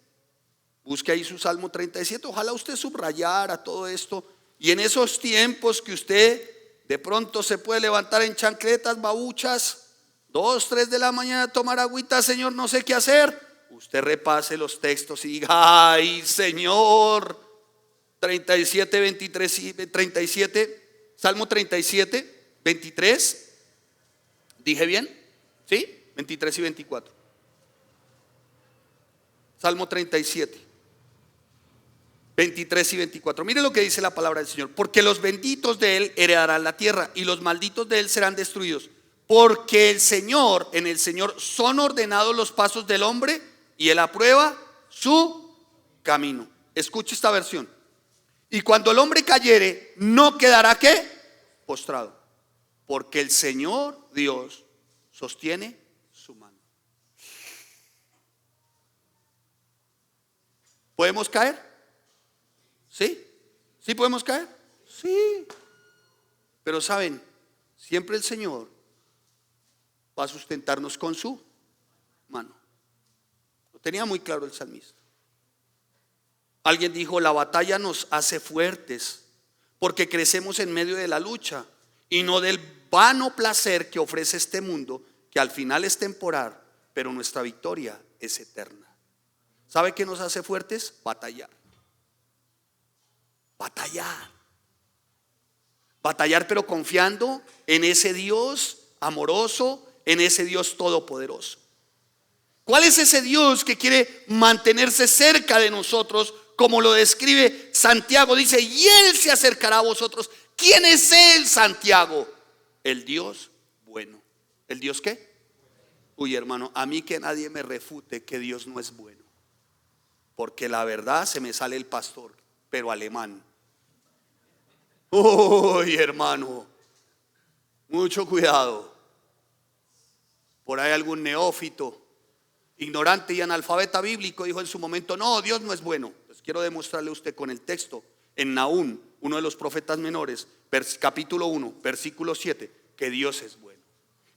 Busque ahí su Salmo 37. Ojalá usted subrayara todo esto. Y en esos tiempos que usted de pronto se puede levantar en chancletas, babuchas, 2, 3 de la mañana, tomar agüita, Señor, no sé qué hacer. Usted repase los textos y diga: ay, Señor. 37, 23 y 37. Salmo 37, 23. ¿Dije bien? ¿Sí? 23 y 24. Salmo 37, 23 y 24. Mire lo que dice la palabra del Señor. Porque los benditos de Él heredarán la tierra y los malditos de Él serán destruidos. Porque el Señor, en el Señor son ordenados los pasos del hombre y Él aprueba su camino. Escuche esta versión. Y cuando el hombre cayere, no quedará ¿qué? Postrado. Porque el Señor Dios sostiene su mano. ¿Podemos caer? ¿Sí? ¿Sí podemos caer? Sí. Pero saben, siempre el Señor va a sustentarnos con su mano. Lo tenía muy claro el salmista. Alguien dijo: la batalla nos hace fuertes porque crecemos en medio de la lucha y no del vano placer que ofrece este mundo, que al final es temporal, pero nuestra victoria es eterna. ¿Sabe qué nos hace fuertes? Batallar. Batallar. Batallar, pero confiando en ese Dios amoroso, en ese Dios todopoderoso. ¿Cuál es ese Dios que quiere mantenerse cerca de nosotros? Como lo describe Santiago, dice: y Él se acercará a vosotros. ¿Quién es Él, Santiago? El Dios bueno. ¿El Dios qué? Uy, hermano, a mí que nadie me refute que Dios no es bueno, porque la verdad se me sale el pastor, pero alemán. Uy, hermano, mucho cuidado. Por ahí algún neófito, ignorante y analfabeta bíblico, dijo en su momento: no, Dios no es bueno. Pues quiero demostrarle a usted con el texto en Nahum, uno de los profetas menores, capítulo 1, versículo 7, que Dios es bueno.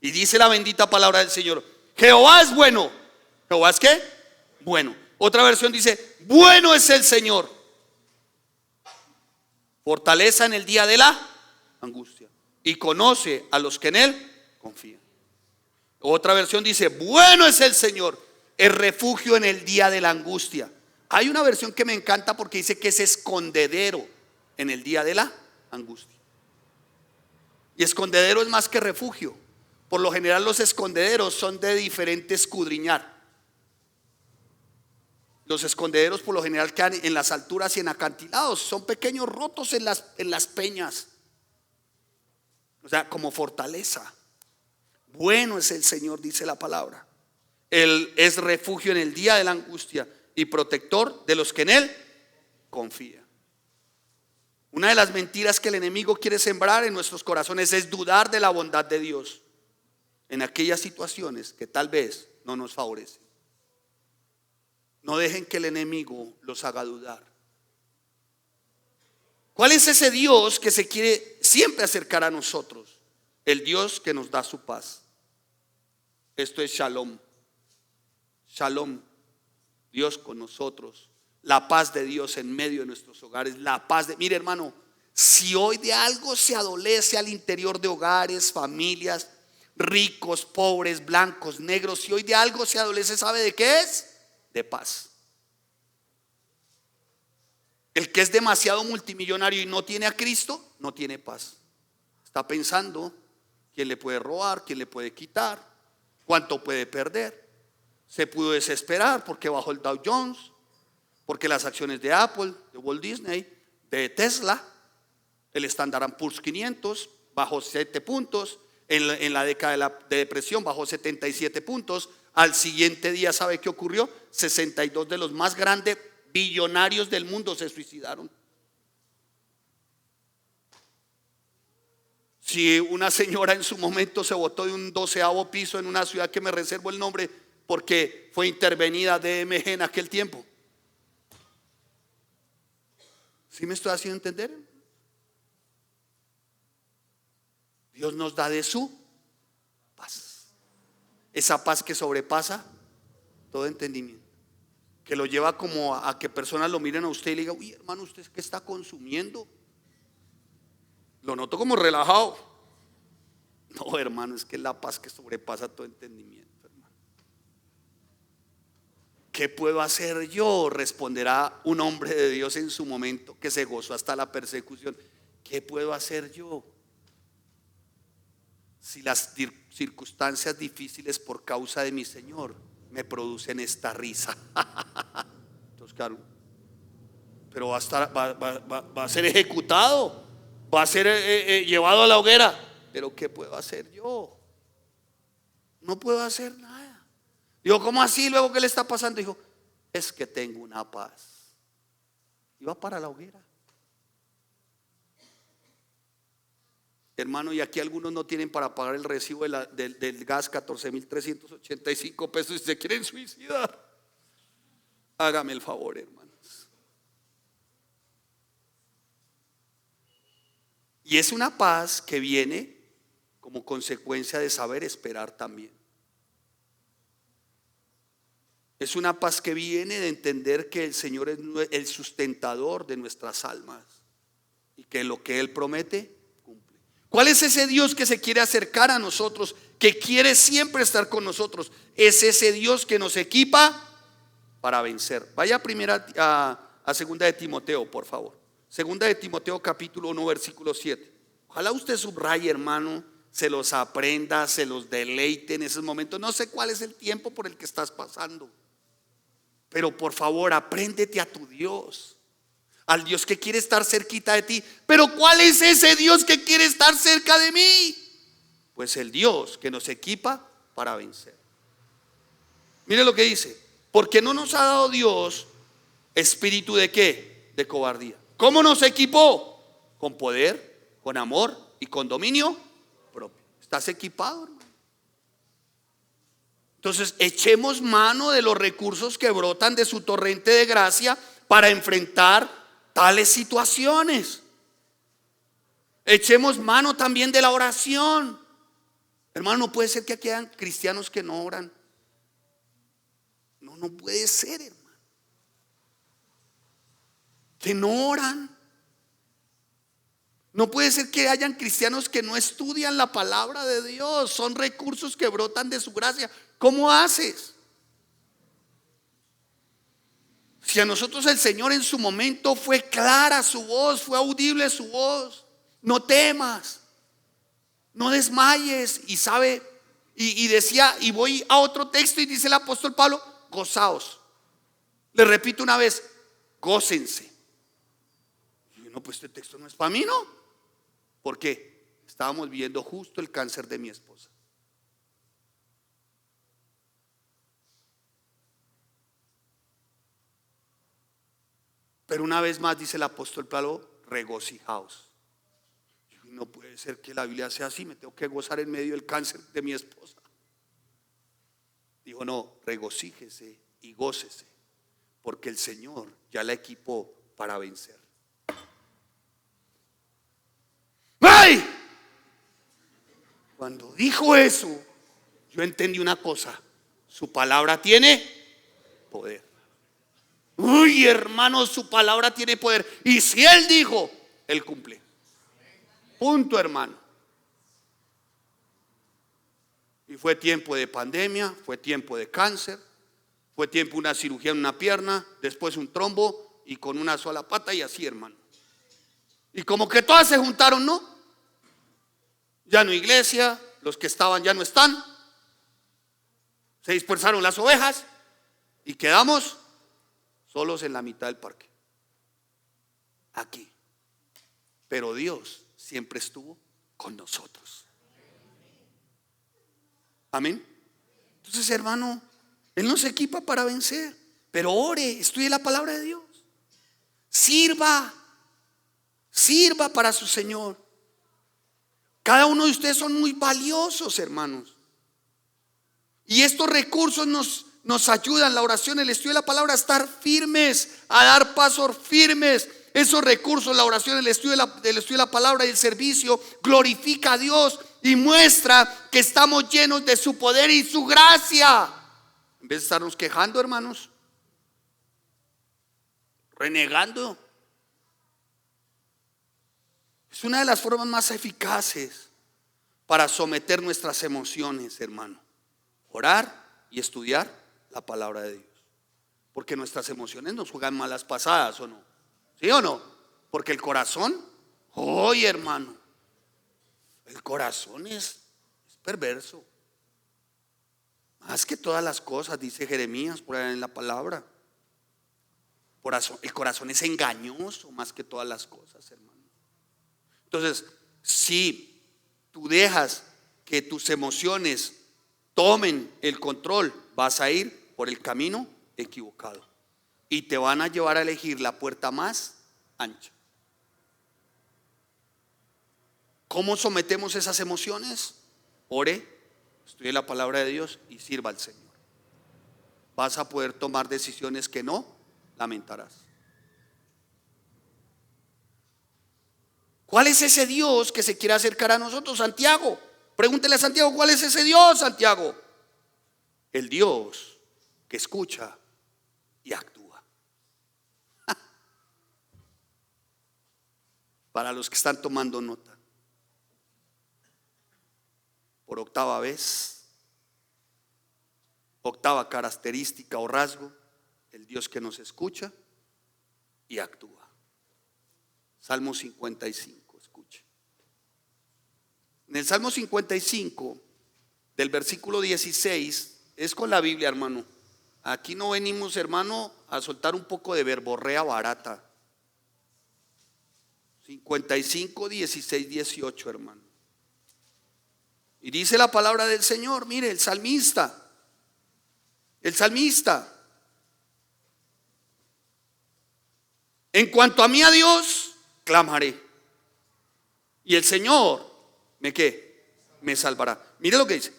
Y dice la bendita palabra del Señor: Jehová es bueno. ¿Jehová es qué? Bueno. Otra versión dice: bueno es el Señor, fortaleza en el día de la angustia, y conoce a los que en Él confían. Otra versión dice: bueno es el Señor, es refugio en el día de la angustia. Hay una versión que me encanta porque dice que es escondedero en el día de la angustia. Y escondedero es más que refugio. Por lo general los escondederos son de diferente escudriñar. Los escondederos por lo general quedan en las alturas y en acantilados. Son pequeños rotos en las peñas. O sea, como fortaleza. Bueno es el Señor, dice la palabra. Él es refugio en el día de la angustia y protector de los que en Él confían. Una de las mentiras que el enemigo quiere sembrar en nuestros corazones es dudar de la bondad de Dios en aquellas situaciones que tal vez no nos favorecen. No dejen que el enemigo los haga dudar. ¿Cuál es ese Dios que se quiere siempre acercar a nosotros? El Dios que nos da su paz. Esto es Shalom. Shalom, Dios con nosotros. La paz de Dios en medio de nuestros hogares. La paz de... Mire, hermano, si hoy de algo se adolece al interior de hogares, familias, ricos, pobres, blancos, negros, si hoy de algo se adolece, ¿sabe de qué es? De paz. El que es demasiado multimillonario y no tiene a Cristo, no tiene paz. Está pensando quién le puede robar, quién le puede quitar, cuánto puede perder. Se pudo desesperar porque bajó el Dow Jones, porque las acciones de Apple, de Walt Disney, de Tesla, el Standard & Poor's 500 bajó 7 puntos. En la década de depresión bajó 77 puntos. Al siguiente día, ¿sabe qué ocurrió? 62 de los más grandes billonarios del mundo se suicidaron. Si una señora en su momento se botó de un 12º piso en una ciudad que me reservo el nombre porque fue intervenida DMG en aquel tiempo. ¿Sí me estoy haciendo entender? Dios nos da de su paz. Esa paz que sobrepasa todo entendimiento, que lo lleva como a que personas lo miren a usted y le digan: uy, hermano, ¿usted qué está consumiendo? Lo noto como relajado. No, hermano, es que es la paz que sobrepasa todo entendimiento, hermano. ¿Qué puedo hacer yo? Responderá un hombre de Dios en su momento, que se gozó hasta la persecución. ¿Qué puedo hacer yo? Si las circunstancias difíciles por causa de mi Señor me producen esta risa. Entonces, claro, pero va a ser ejecutado, va a ser llevado a la hoguera. Pero ¿qué puedo hacer yo? No puedo hacer nada. Digo, ¿cómo así? Luego, ¿qué le está pasando? Dijo, es que tengo una paz. Y va para la hoguera. Hermano, y aquí algunos no tienen para pagar el recibo del gas, 14.385 pesos, y se quieren suicidar. Hágame el favor, hermanos. Y es una paz que viene como consecuencia de saber esperar también. Es una paz que viene de entender que el Señor es el sustentador de nuestras almas y que lo que Él promete cumple. ¿Cuál es ese Dios que se quiere acercar a nosotros, que quiere siempre estar con nosotros? Es ese Dios que nos equipa para vencer. Vaya a segunda de Timoteo, por favor. Segunda de Timoteo capítulo 1 versículo 7. Ojalá usted subraye, hermano, se los aprenda, se los deleite en esos momentos. No sé cuál es el tiempo por el que estás pasando, pero por favor, apréndete a tu Dios, al Dios que quiere estar cerquita de ti. Pero ¿cuál es ese Dios que quiere estar cerca de mí? Pues el Dios que nos equipa para vencer. Mire lo que dice: porque no nos ha dado Dios espíritu de ¿qué? De cobardía. ¿Cómo nos equipó? Con poder, con amor y con dominio propio. ¿Estás equipado, hermano? Entonces, echemos mano de los recursos que brotan de su torrente de gracia para enfrentar tales situaciones. Echemos mano también de la oración. Hermano, no puede ser que aquí hayan cristianos que no oran. No puede ser, hermano, que no oran. No puede ser que hayan cristianos que no estudian la palabra de Dios. Son recursos que brotan de su gracia. ¿Cómo haces? Si a nosotros el Señor en su momento fue clara su voz, fue audible su voz: no temas, no desmayes. Y sabe, y decía, y voy a otro texto y dice el apóstol Pablo: gozaos. Le repito una vez: gócense. Y no, pues este texto no es para mí, ¿no? ¿Por qué? Estábamos viendo justo el cáncer de mi esposa. Pero una vez más dice el apóstol Pablo: regocijaos. Y no puede ser que la Biblia sea así, me tengo que gozar en medio del cáncer de mi esposa. Dijo: no, regocíjese y gócese, porque el Señor ya la equipó para vencer. ¡Ay! Cuando dijo eso, yo entendí una cosa: su palabra tiene poder. Uy, hermano, su palabra tiene poder. Y si Él dijo, Él cumple. Punto, hermano. Y fue tiempo de pandemia, fue tiempo de cáncer, fue tiempo de una cirugía en una pierna, después un trombo y con una sola pata y así, hermano. Y como que todas se juntaron, ¿no? Ya no iglesia, los que estaban ya no están. Se dispersaron las ovejas y quedamos solos en la mitad del parque. Aquí. Pero Dios siempre estuvo con nosotros. Amén. Entonces, hermano, Él nos equipa para vencer. Pero ore, estudie la palabra de Dios. Sirva para su Señor. Cada uno de ustedes son muy valiosos, hermanos. Y estos recursos nos ayudan, la oración, el estudio de la palabra, a estar firmes, a dar pasos firmes. Esos recursos, la oración, el estudio de la palabra y el servicio, glorifica a Dios y muestra que estamos llenos de su poder y su gracia. En vez de estarnos quejando, hermanos, renegando. Es una de las formas más eficaces para someter nuestras emociones, hermano. Orar y estudiar la palabra de Dios. Porque nuestras emociones nos juegan malas pasadas, ¿o no? ¿Sí o no? Porque el corazón, oye, hermano, el corazón es perverso. Más que todas las cosas, dice Jeremías por ahí en la palabra. El corazón es engañoso más que todas las cosas, hermano. Entonces, si tú dejas que tus emociones tomen el control, vas a ir por el camino equivocado y te van a llevar a elegir la puerta más ancha. ¿Cómo sometemos esas emociones? Ore, estudie la palabra de Dios y sirva al Señor. Vas a poder tomar decisiones que no lamentarás. ¿Cuál es ese Dios que se quiere acercar a nosotros? Santiago, pregúntele a Santiago, ¿cuál es ese Dios, Santiago? El Dios que escucha y actúa. Para los que están tomando nota, por octava vez, octava característica o rasgo, el Dios que nos escucha y actúa. Salmo 55, escuche. En el Salmo 55, del versículo 16, es con la Biblia, hermano. Aquí no venimos, hermano, a soltar un poco de verborrea barata. 55, 16, 18, hermano. Y dice la palabra del Señor, mire, el salmista. En cuanto a mí, a Dios clamaré, y el Señor me salvará. Mire lo que dice: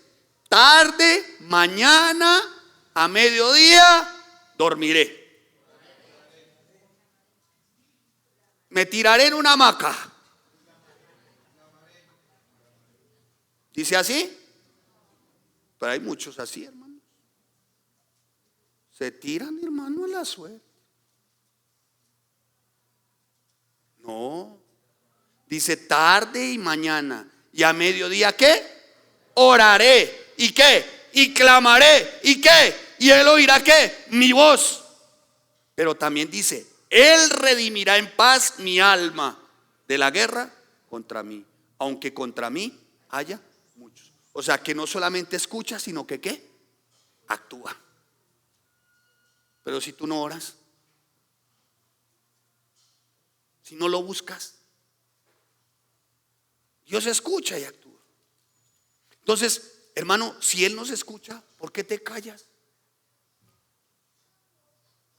tarde, mañana, a mediodía dormiré. Me tiraré en una hamaca. ¿Dice así? Pero hay muchos así, hermanos. Se tiran, hermano, a la suerte. No. Dice tarde y mañana. ¿Y a mediodía qué? Oraré. ¿Y qué? Y clamaré. ¿Y qué? ¿Y Él oirá qué? Mi voz. Pero también dice: Él redimirá en paz mi alma de la guerra contra mí, aunque contra mí haya muchos. O sea que no solamente escucha, sino que ¿qué? Actúa. Pero si tú no oras, si no lo buscas, Dios escucha y actúa. Entonces, hermano, si Él nos escucha, ¿por qué te callas?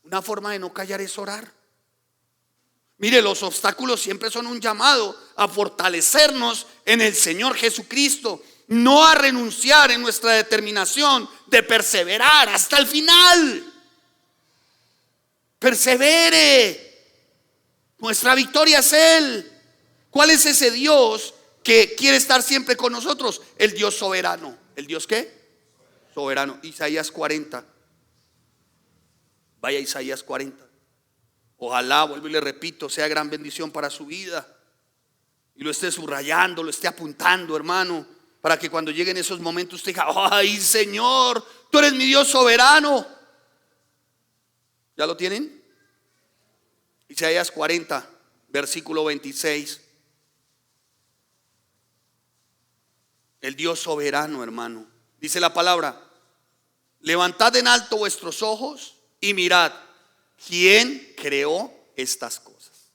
Una forma de no callar es orar. Mire, los obstáculos siempre son un llamado a fortalecernos en el Señor Jesucristo, no a renunciar en nuestra determinación de perseverar hasta el final. persevere. Nuestra victoria es Él. ¿Cuál es ese Dios que quiere estar siempre con nosotros? El Dios soberano. ¿El Dios qué? Soberano. Isaías 40. Vaya a Isaías 40. Ojalá, vuelvo y le repito, sea gran bendición para su vida. Y lo esté subrayando, lo esté apuntando, hermano, para que cuando lleguen esos momentos usted diga: ay, Señor, tú eres mi Dios soberano. ¿Ya lo tienen? Isaías 40, versículo 26. El Dios soberano, hermano. Dice la palabra: levantad en alto vuestros ojos y mirad, ¿quién creó estas cosas?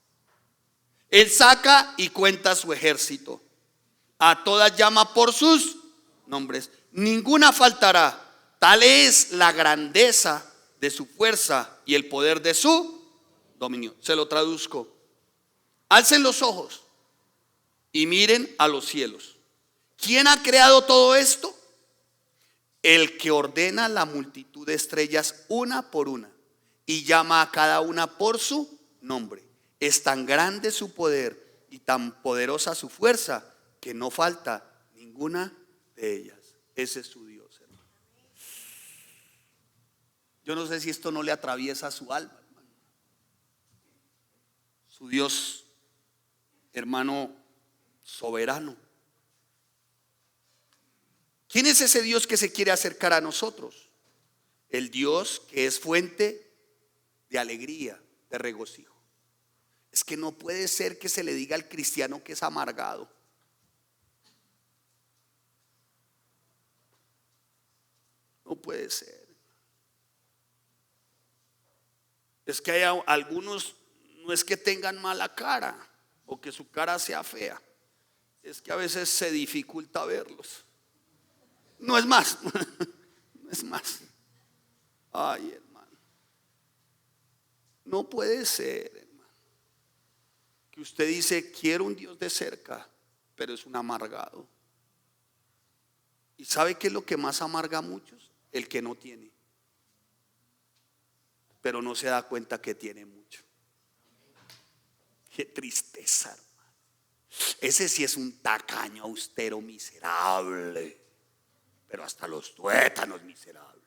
Él saca y cuenta su ejército, a todas llama por sus nombres, ninguna faltará. Tal es la grandeza de su fuerza y el poder de su dominio. Se lo traduzco: alcen los ojos y miren a los cielos. ¿Quién ha creado todo esto? El que ordena la multitud de estrellas una por una y llama a cada una por su nombre. Es tan grande su poder y tan poderosa su fuerza que no falta ninguna de ellas. Ese es su Dios, hermano. Yo no sé si esto no le atraviesa su alma, hermano. Su Dios, hermano, soberano. ¿Quién es ese Dios que se quiere acercar a nosotros? El Dios que es fuente de alegría, de regocijo. Es que no puede ser que se le diga al cristiano que es amargado. No puede ser. Es que hay algunos, no es que tengan mala cara o que su cara sea fea, es que a veces se dificulta verlos. No es más, no es más. Ay, hermano, no puede ser, hermano, que usted dice: quiero un Dios de cerca, pero es un amargado. ¿Y sabe qué es lo que más amarga a muchos? El que no tiene, pero no se da cuenta que tiene mucho. Qué tristeza, hermano. Ese sí es un tacaño, austero, miserable, pero hasta los tuétanos miserables.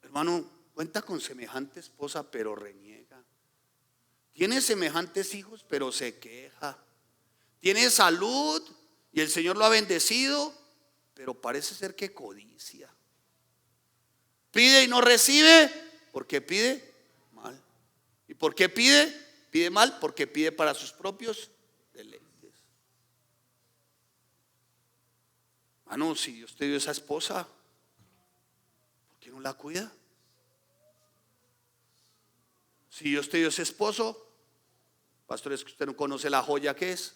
Hermano, cuenta con semejante esposa, pero reniega. Tiene semejantes hijos, pero se queja. Tiene salud y el Señor lo ha bendecido, pero parece ser que codicia. Pide y no recibe porque pide mal. ¿Y por qué pide? Pide mal porque pide para sus propios deleites. No, si Dios te dio esa esposa, ¿por qué no la cuida? Si Dios te dio ese esposo, pastor, es que usted no conoce la joya que es.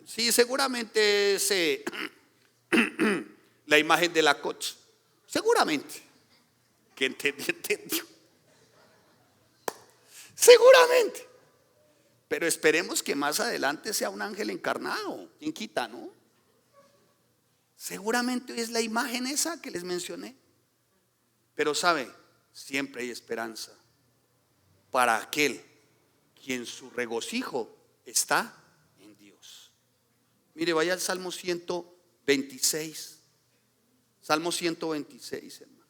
Sí, seguramente es la imagen de la coach. Seguramente. Que entendió. Seguramente. Pero esperemos que más adelante sea un ángel encarnado. ¿Quién quita, no? Seguramente es la imagen esa que les mencioné. Pero sabe, siempre hay esperanza para aquel quien su regocijo está en Dios. Mire, vaya al Salmo 126. Salmo 126, hermano.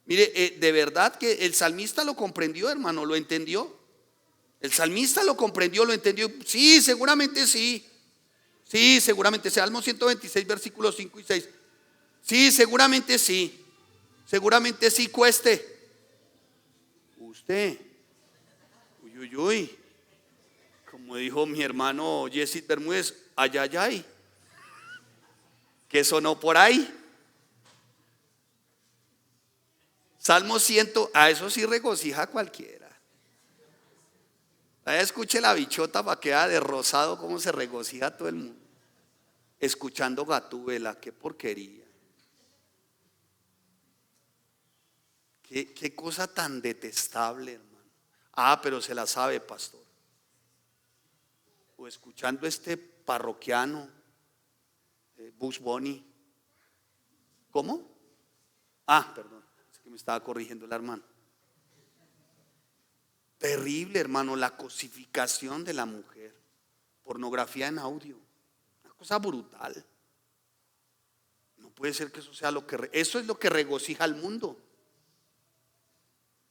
Mire, de verdad que el salmista lo comprendió, hermano, lo entendió. El salmista lo comprendió, lo entendió. Sí, seguramente sí. Sí, seguramente. Salmo 126, versículos 5 y 6. Sí, seguramente sí. Seguramente sí, cueste. Usted. Uy, uy, uy. Como dijo mi hermano Jesse Bermúdez, ay, ay, ay. ¿Qué sonó por ahí? Salmo 100, a eso sí regocija a cualquiera. Escuche la bichota para que vea de rosado cómo se regocija todo el mundo. Escuchando Gatúbela, qué porquería. Qué cosa tan detestable, hermano. Pero se la sabe, pastor. O escuchando este parroquiano, Bugs Bunny. ¿Cómo? Perdón, es que me estaba corrigiendo el hermano. Terrible, hermano, la cosificación de la mujer. Pornografía en audio. Una cosa brutal. No puede ser que eso sea eso es lo que regocija al mundo.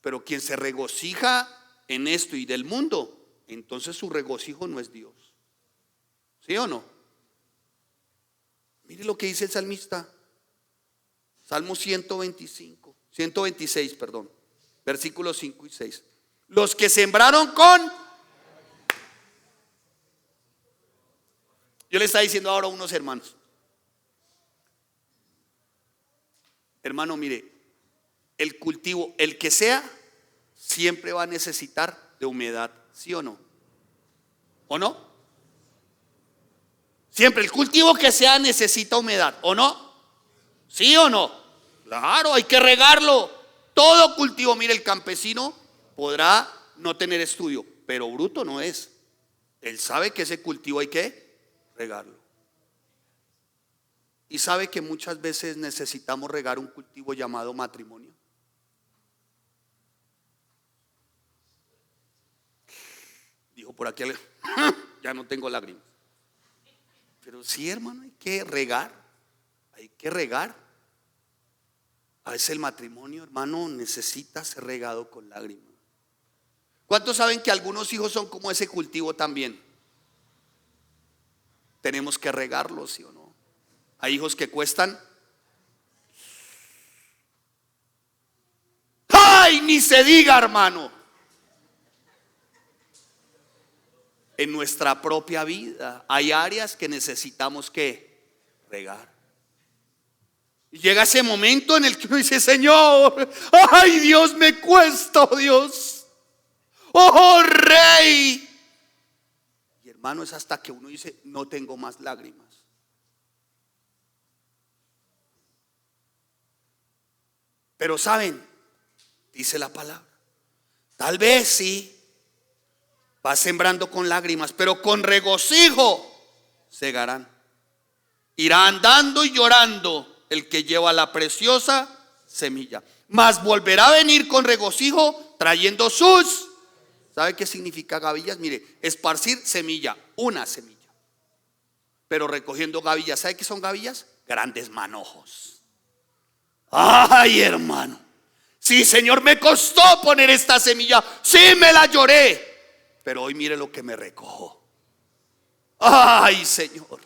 Pero quien se regocija en esto y del mundo, entonces su regocijo no es Dios. ¿Sí o no? Mire lo que dice el salmista. Salmo 126, perdón. Versículos 5 y 6. Los que sembraron con... Yo le estaba diciendo ahora a unos hermanos. Hermano, mire, el cultivo, el que sea, siempre va a necesitar de humedad, ¿sí o no? ¿O no? Siempre el cultivo que sea necesita humedad, ¿o no? ¿Sí o no? Claro, hay que regarlo. Todo cultivo, mire, el campesino podrá no tener estudio, pero bruto no es. Él sabe que ese cultivo hay que regarlo. Y sabe que muchas veces necesitamos regar un cultivo llamado matrimonio. Dijo por aquí, ya no tengo lágrimas. Pero sí, hermano, hay que regar. Hay que regar. A veces el matrimonio, hermano, necesita ser regado con lágrimas. ¿Cuántos saben que algunos hijos son como ese cultivo también? Tenemos que regarlos, ¿sí o no? Hay hijos que cuestan. ¡Ay! Ni se diga, hermano. En nuestra propia vida hay áreas que necesitamos que regar. Y llega ese momento en el que uno dice: Señor, ay, Dios, me cuesta, oh Dios, oh Rey. Y hermano, es hasta que uno dice: no tengo más lágrimas. Pero saben, dice la palabra, tal vez sí, va sembrando con lágrimas, pero con regocijo segarán. Irá andando y llorando el que lleva la preciosa semilla, mas volverá a venir con regocijo trayendo sus... ¿Sabe qué significa gavillas? Mire, esparcir semilla, una semilla, pero recogiendo gavillas. ¿Sabe qué son gavillas? Grandes manojos. Ay, hermano, sí, Señor, me costó poner esta semilla, sí, me la lloré, pero hoy mire lo que me recojo. Ay, Señor.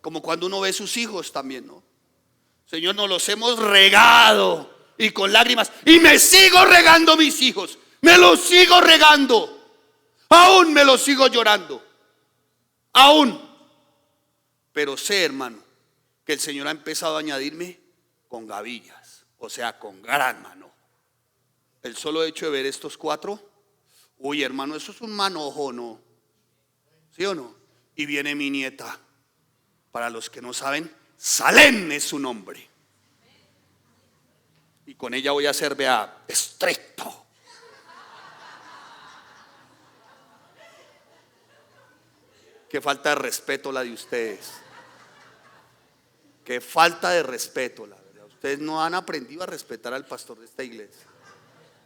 Como cuando uno ve sus hijos también, ¿no? Señor, nos los hemos regado y con lágrimas, y me sigo regando mis hijos, me los sigo regando, aún me los sigo llorando, aún. Pero sé, hermano, que el Señor ha empezado a añadirme con gavillas, o sea, con gran mano. El solo hecho de ver estos 4, uy, hermano, eso es un manojo, ¿no? ¿Sí o no? Y viene mi nieta. Para los que no saben, Salem es su nombre. Y con ella voy a ser, vea, estricto. Qué falta de respeto la de ustedes. Qué falta de respeto, la verdad. Ustedes no han aprendido a respetar al pastor de esta iglesia.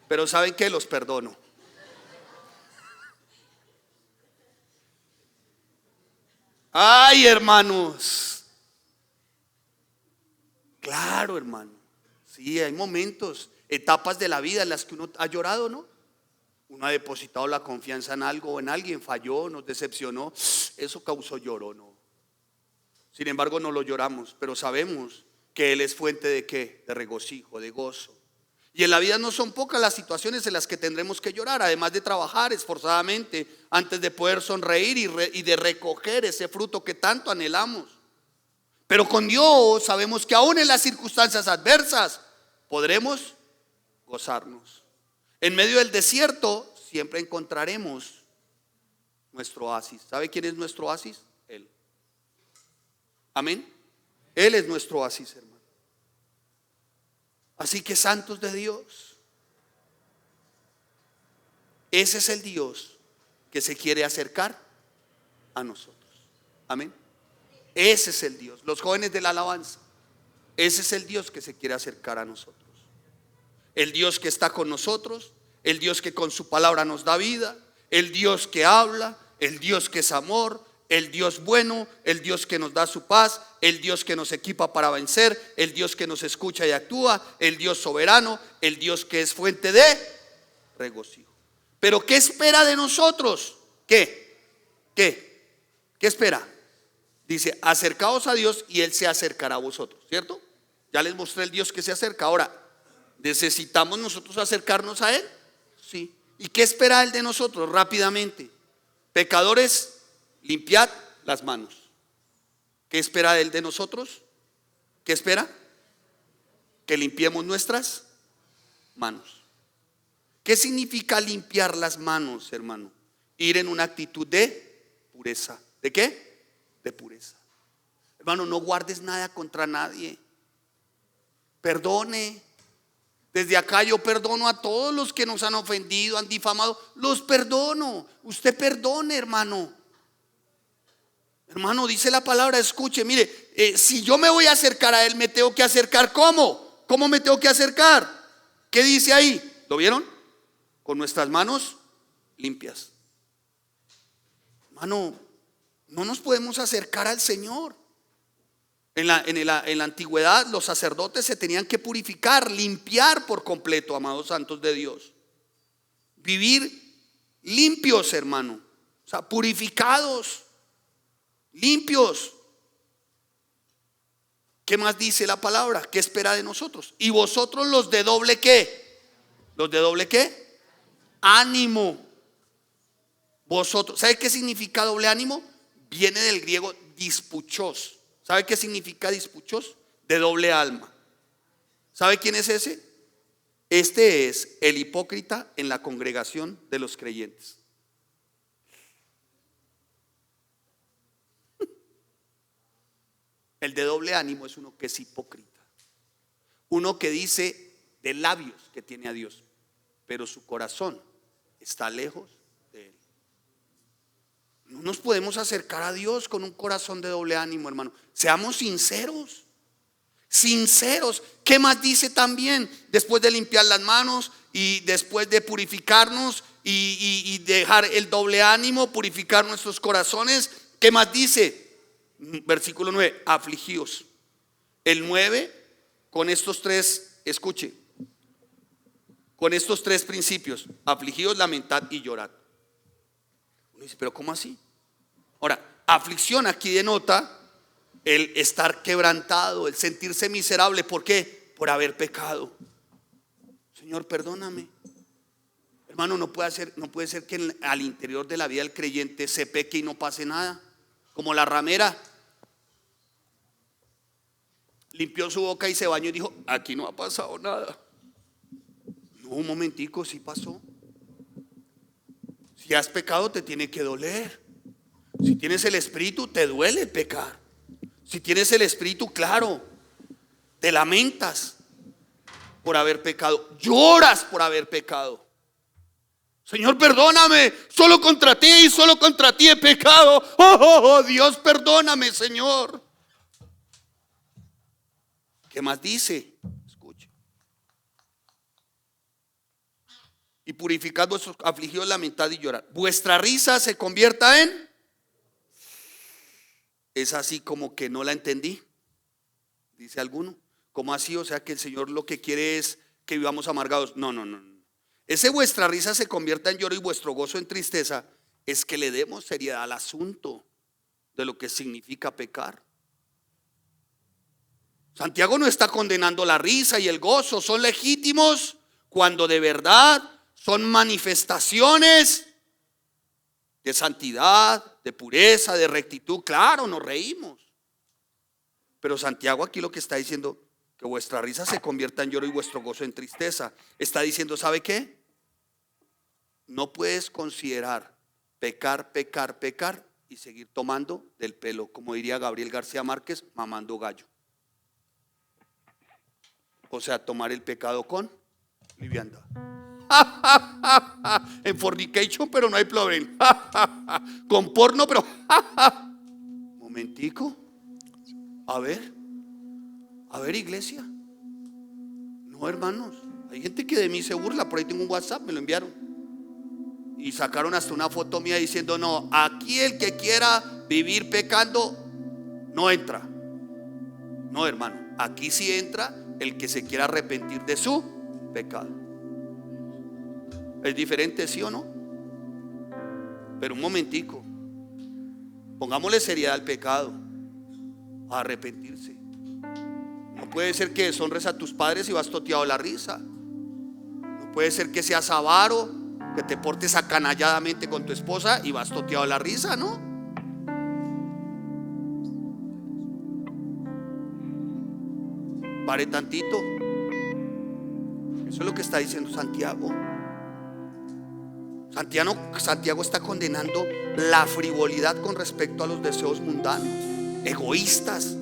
Pero ¿saben qué? Los perdono. Ay, hermanos. Claro, hermano. Sí, hay momentos, etapas de la vida en las que uno ha llorado, ¿no? Uno ha depositado la confianza en algo o en alguien, falló, nos decepcionó. Eso causó lloro, ¿no? Sin embargo, no lo lloramos, pero sabemos que Él es fuente de ¿qué? De regocijo, de gozo. Y en la vida no son pocas las situaciones en las que tendremos que llorar, además de trabajar esforzadamente antes de poder sonreír y de recoger ese fruto que tanto anhelamos. Pero con Dios sabemos que aún en las circunstancias adversas podremos gozarnos. En medio del desierto siempre encontraremos nuestro oasis. ¿Sabe quién es nuestro oasis? Él. Amén. Él es nuestro oasis, hermano. Así que santos de Dios, ese es el Dios que se quiere acercar a nosotros. Amén. Ese es el Dios. Los jóvenes de la alabanza, ese es el Dios que se quiere acercar a nosotros. El Dios que está con nosotros, el Dios que con su palabra nos da vida, el Dios que habla, el Dios que es amor, el Dios bueno, el Dios que nos da su paz, el Dios que nos equipa para vencer, el Dios que nos escucha y actúa, el Dios soberano, el Dios que es fuente de regocijo. Pero ¿qué espera de nosotros? ¿Qué espera? Dice, acercaos a Dios y Él se acercará a vosotros, ¿cierto? Ya les mostré el Dios que se acerca. Ahora, ¿necesitamos nosotros acercarnos a Él? Sí. ¿Y qué espera Él de nosotros? Rápidamente. Pecadores, limpiad las manos. ¿Qué espera Él de nosotros? ¿Qué espera? Que limpiemos nuestras manos. ¿Qué significa limpiar las manos, hermano? Ir en una actitud de pureza. ¿De qué? De pureza. Hermano, no guardes nada contra nadie. Perdone. Desde acá yo perdono a todos los que nos han ofendido, han difamado. Los perdono. Usted perdone, hermano. Hermano, dice la palabra, escuche, mire, si yo me voy a acercar a Él, me tengo que acercar. ¿Cómo? ¿Cómo me tengo que acercar? ¿Qué dice ahí? ¿Lo vieron? Con nuestras manos limpias. Hermano, no nos podemos acercar al Señor. En la antigüedad los sacerdotes se tenían que purificar, limpiar por completo, amados santos de Dios. Vivir limpios, hermano. O sea, purificados, limpios. ¿Qué más dice la palabra? ¿Qué espera de nosotros? Y vosotros los de doble ¿qué? ¿Los de doble qué? Ánimo. Vosotros, ¿sabe qué significa doble ánimo? Viene del griego dispuchos. ¿Sabe qué significa dispuchos? De doble alma. ¿Sabe quién es ese? Este es el hipócrita en la congregación de los creyentes. El de doble ánimo es uno que es hipócrita. Uno que dice de labios que tiene a Dios, pero su corazón está lejos de Él. No nos podemos acercar a Dios con un corazón de doble ánimo, hermano. Seamos sinceros. Sinceros. ¿Qué más dice también? Después de limpiar las manos y después de purificarnos y dejar el doble ánimo, purificar nuestros corazones. ¿Qué más dice? Versículo 9, afligíos. El 9, con estos tres, escuche, con estos tres principios: afligíos, lamentad y llorad. Uno dice, pero ¿cómo así? Ahora, aflicción aquí denota el estar quebrantado, el sentirse miserable. ¿Por qué? Por haber pecado. Señor, perdóname. Hermano, no puede ser que al interior de la vida del creyente se peque y no pase nada. Como la ramera limpió su boca y se bañó y dijo, aquí no ha pasado nada. No, un momentico, sí pasó. Si has pecado te tiene que doler. Si tienes el espíritu te duele pecar. Si tienes el espíritu, claro, te lamentas por haber pecado, lloras por haber pecado. Señor, perdóname, solo contra ti y solo contra ti he pecado. Oh, Dios, perdóname, Señor. ¿Qué más dice? Escuche. Y purificad vuestros afligidos, lamentad y llorad. Vuestra risa se convierta en... Es así como que no la entendí, dice alguno. ¿Cómo así? O sea que el Señor lo que quiere es que vivamos amargados. No. Ese vuestra risa se convierta en lloro y vuestro gozo en tristeza es que le demos seriedad al asunto de lo que significa pecar. Santiago no está condenando la risa y el gozo, son legítimos cuando de verdad son manifestaciones de santidad, de pureza, de rectitud. Claro, nos reímos. Pero Santiago aquí lo que está diciendo, que vuestra risa se convierta en lloro y vuestro gozo en tristeza. Está diciendo, ¿sabe qué? No puedes considerar pecar y seguir tomando del pelo, como diría Gabriel García Márquez, mamando gallo. O sea, tomar el pecado con liviandad. En fornication, pero no hay problema. Con porno, pero momentico. A ver, iglesia. No, hermanos. Hay gente que de mí se burla. Por ahí tengo un WhatsApp, me lo enviaron y sacaron hasta una foto mía diciendo: no, aquí el que quiera vivir pecando no entra. No, hermano, aquí sí entra el que se quiera arrepentir de su pecado. ¿Es diferente, sí o no? Pero un momentico, pongámosle seriedad al pecado, a arrepentirse. No puede ser que deshonres a tus padres y vas toteado la risa. No puede ser que seas avaro, que te portes acanalladamente con tu esposa y vas toteado la risa, ¿no? Pare tantito. Eso es lo que está diciendo Santiago. Santiago está condenando la frivolidad con respecto a los deseos mundanos, egoístas.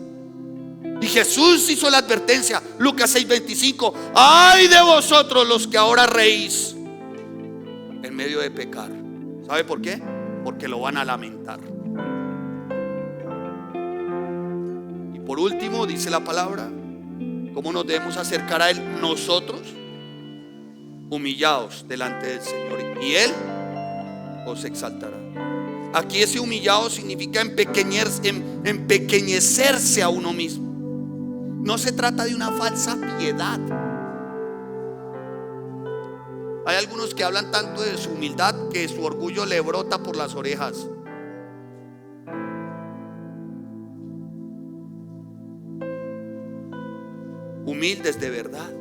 Y Jesús hizo la advertencia, Lucas 6:25: ay de vosotros los que ahora reís en medio de pecar. ¿Sabe por qué? Porque lo van a lamentar. Y por último dice la palabra, ¿cómo nos debemos acercar a Él? Nosotros, humillados delante del Señor, y Él os exaltará. Aquí ese humillado significa empequeñecerse a uno mismo. No se trata de una falsa piedad. Hay algunos que hablan tanto de su humildad que su orgullo le brota por las orejas. Humildes de verdad.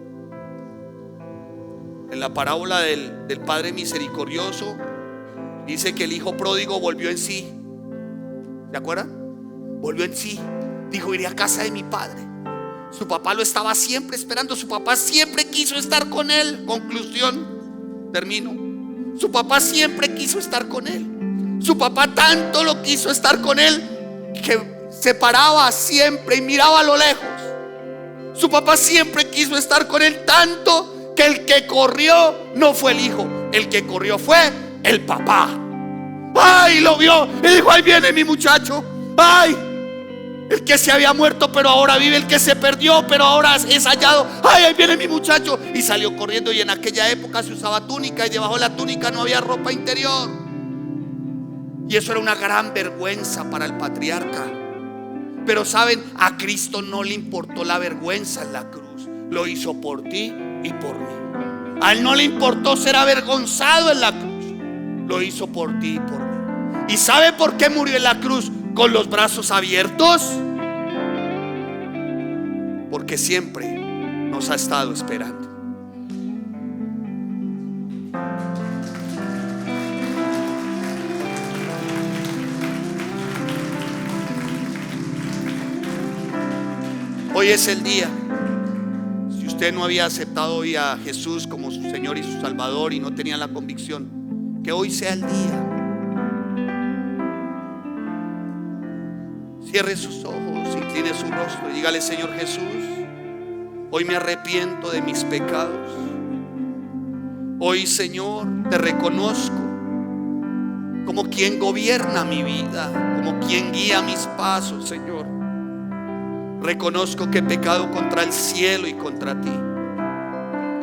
En la parábola del Padre Misericordioso dice que el hijo pródigo volvió en sí. ¿Se acuerdan? Volvió en sí. Dijo: iré a casa de mi padre. Su papá lo estaba siempre esperando. Su papá siempre quiso estar con él. Conclusión, termino. Su papá siempre quiso estar con él. Su papá tanto lo quiso estar con él que se paraba siempre y miraba a lo lejos. Su papá siempre quiso estar con él tanto que el que corrió no fue el hijo, el que corrió fue el papá. Ay, lo vio y dijo: ahí viene mi muchacho. Ay, el que se había muerto pero ahora vive, el que se perdió pero ahora es hallado. Ay, ahí viene mi muchacho. Y salió corriendo. Y en aquella época se usaba túnica y debajo de la túnica no había ropa interior. Y eso era una gran vergüenza para el patriarca. Pero saben, a Cristo no le importó la vergüenza en la cruz. Lo hizo por ti y por mí. A Él no le importó ser avergonzado en la cruz. Lo hizo por ti y por mí. ¿Y sabe por qué murió en la cruz con los brazos abiertos? Porque siempre nos ha estado esperando. Hoy es el día. Si usted no había aceptado hoy a Jesús como su Señor y su Salvador y no tenía la convicción, que hoy sea el día. Cierre sus ojos, incline su rostro y dígale: Señor Jesús, hoy me arrepiento de mis pecados. Hoy, Señor, te reconozco como quien gobierna mi vida, como quien guía mis pasos, Señor. Reconozco que he pecado contra el cielo y contra ti.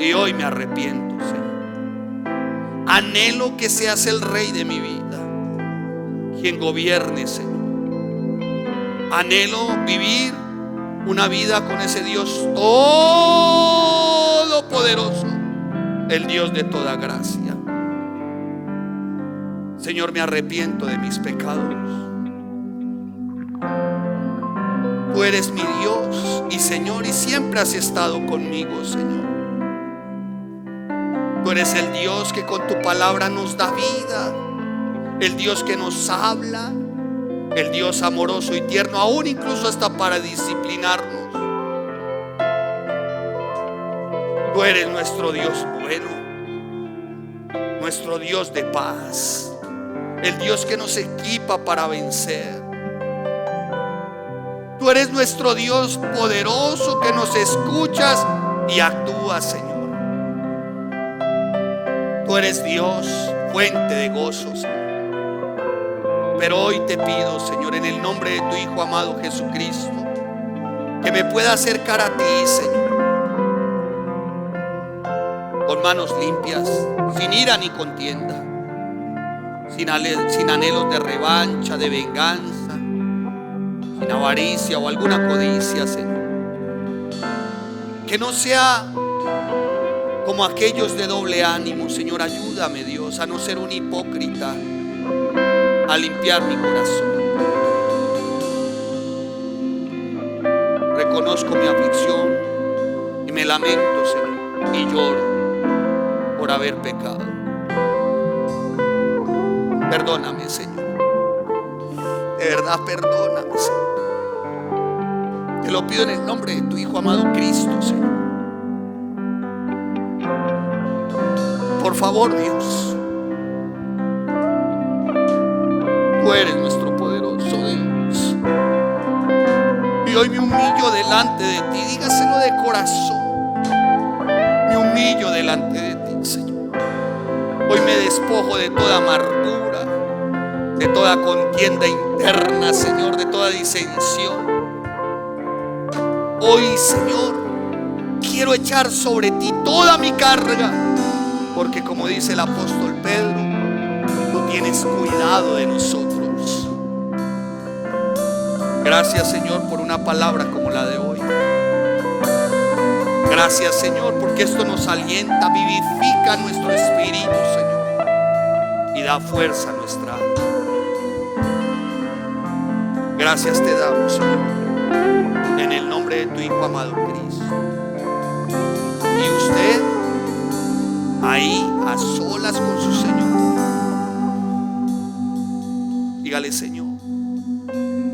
Y hoy me arrepiento, Señor. Anhelo que seas el Rey de mi vida, quien gobierne, Señor. Anhelo vivir una vida con ese Dios todopoderoso, el Dios de toda gracia. Señor, me arrepiento de mis pecados. Tú eres mi Dios y Señor, y siempre has estado conmigo, Señor. Tú eres el Dios que con tu palabra nos da vida, el Dios que nos habla, el Dios amoroso y tierno, aún incluso hasta para disciplinarnos. Tú eres nuestro Dios bueno, nuestro Dios de paz, el Dios que nos equipa para vencer. Tú eres nuestro Dios poderoso que nos escuchas y actúas, Señor. Tú eres Dios, fuente de gozo, Señor. Pero hoy te pido, Señor, en el nombre de tu Hijo amado Jesucristo, que me pueda acercar a ti, Señor. con manos limpias, sin ira ni contienda, sin anhelos de revancha, de venganza, sin avaricia o alguna codicia, Señor. Que no sea como aquellos de doble ánimo, Señor. Ayúdame, Dios, a no ser un hipócrita, a limpiar mi corazón. Reconozco mi aflicción y me lamento, Señor, y lloro por haber pecado. Perdóname, Señor. De verdad, perdóname, Señor. Te lo pido en el nombre de tu Hijo amado Cristo, Señor. Por favor, Dios, tú eres nuestro poderoso Dios. Y hoy me humillo delante de ti. Dígaselo de corazón. Me humillo delante de ti, Señor. Hoy me despojo de toda amargura, de toda contienda interna, Señor, de toda disensión. Hoy, Señor, quiero echar sobre ti toda mi carga, porque como dice el apóstol Pedro, tú tienes cuidado de nosotros. Gracias, Señor, por una palabra como la de hoy. Gracias, Señor, porque esto nos alienta, vivifica nuestro espíritu, Señor, y da fuerza a nuestra alma. Gracias te damos, Señor, en el nombre de tu Hijo amado Cristo. Y usted, ahí a solas con su Señor, dígale: Señor,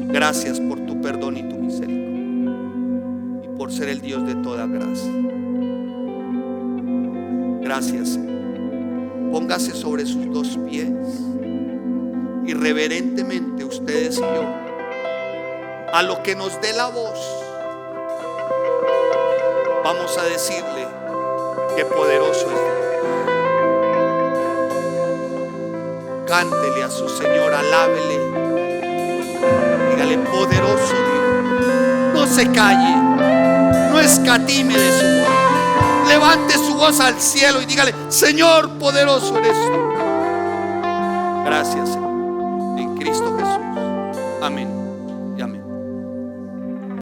gracias por tu perdón y tu misericordia, y por ser el Dios de toda gracia. Gracias, Señor. Póngase sobre sus dos pies y reverentemente ustedes y yo, a lo que nos dé la voz, vamos a decirle que poderoso es Dios. Cántele a su Señor, alábele, dígale: poderoso Dios. No se calle, no escatime de su voz. Levante su voz al cielo y dígale: Señor, poderoso eres tú. Gracias, Señor, en Cristo Jesús. Amén.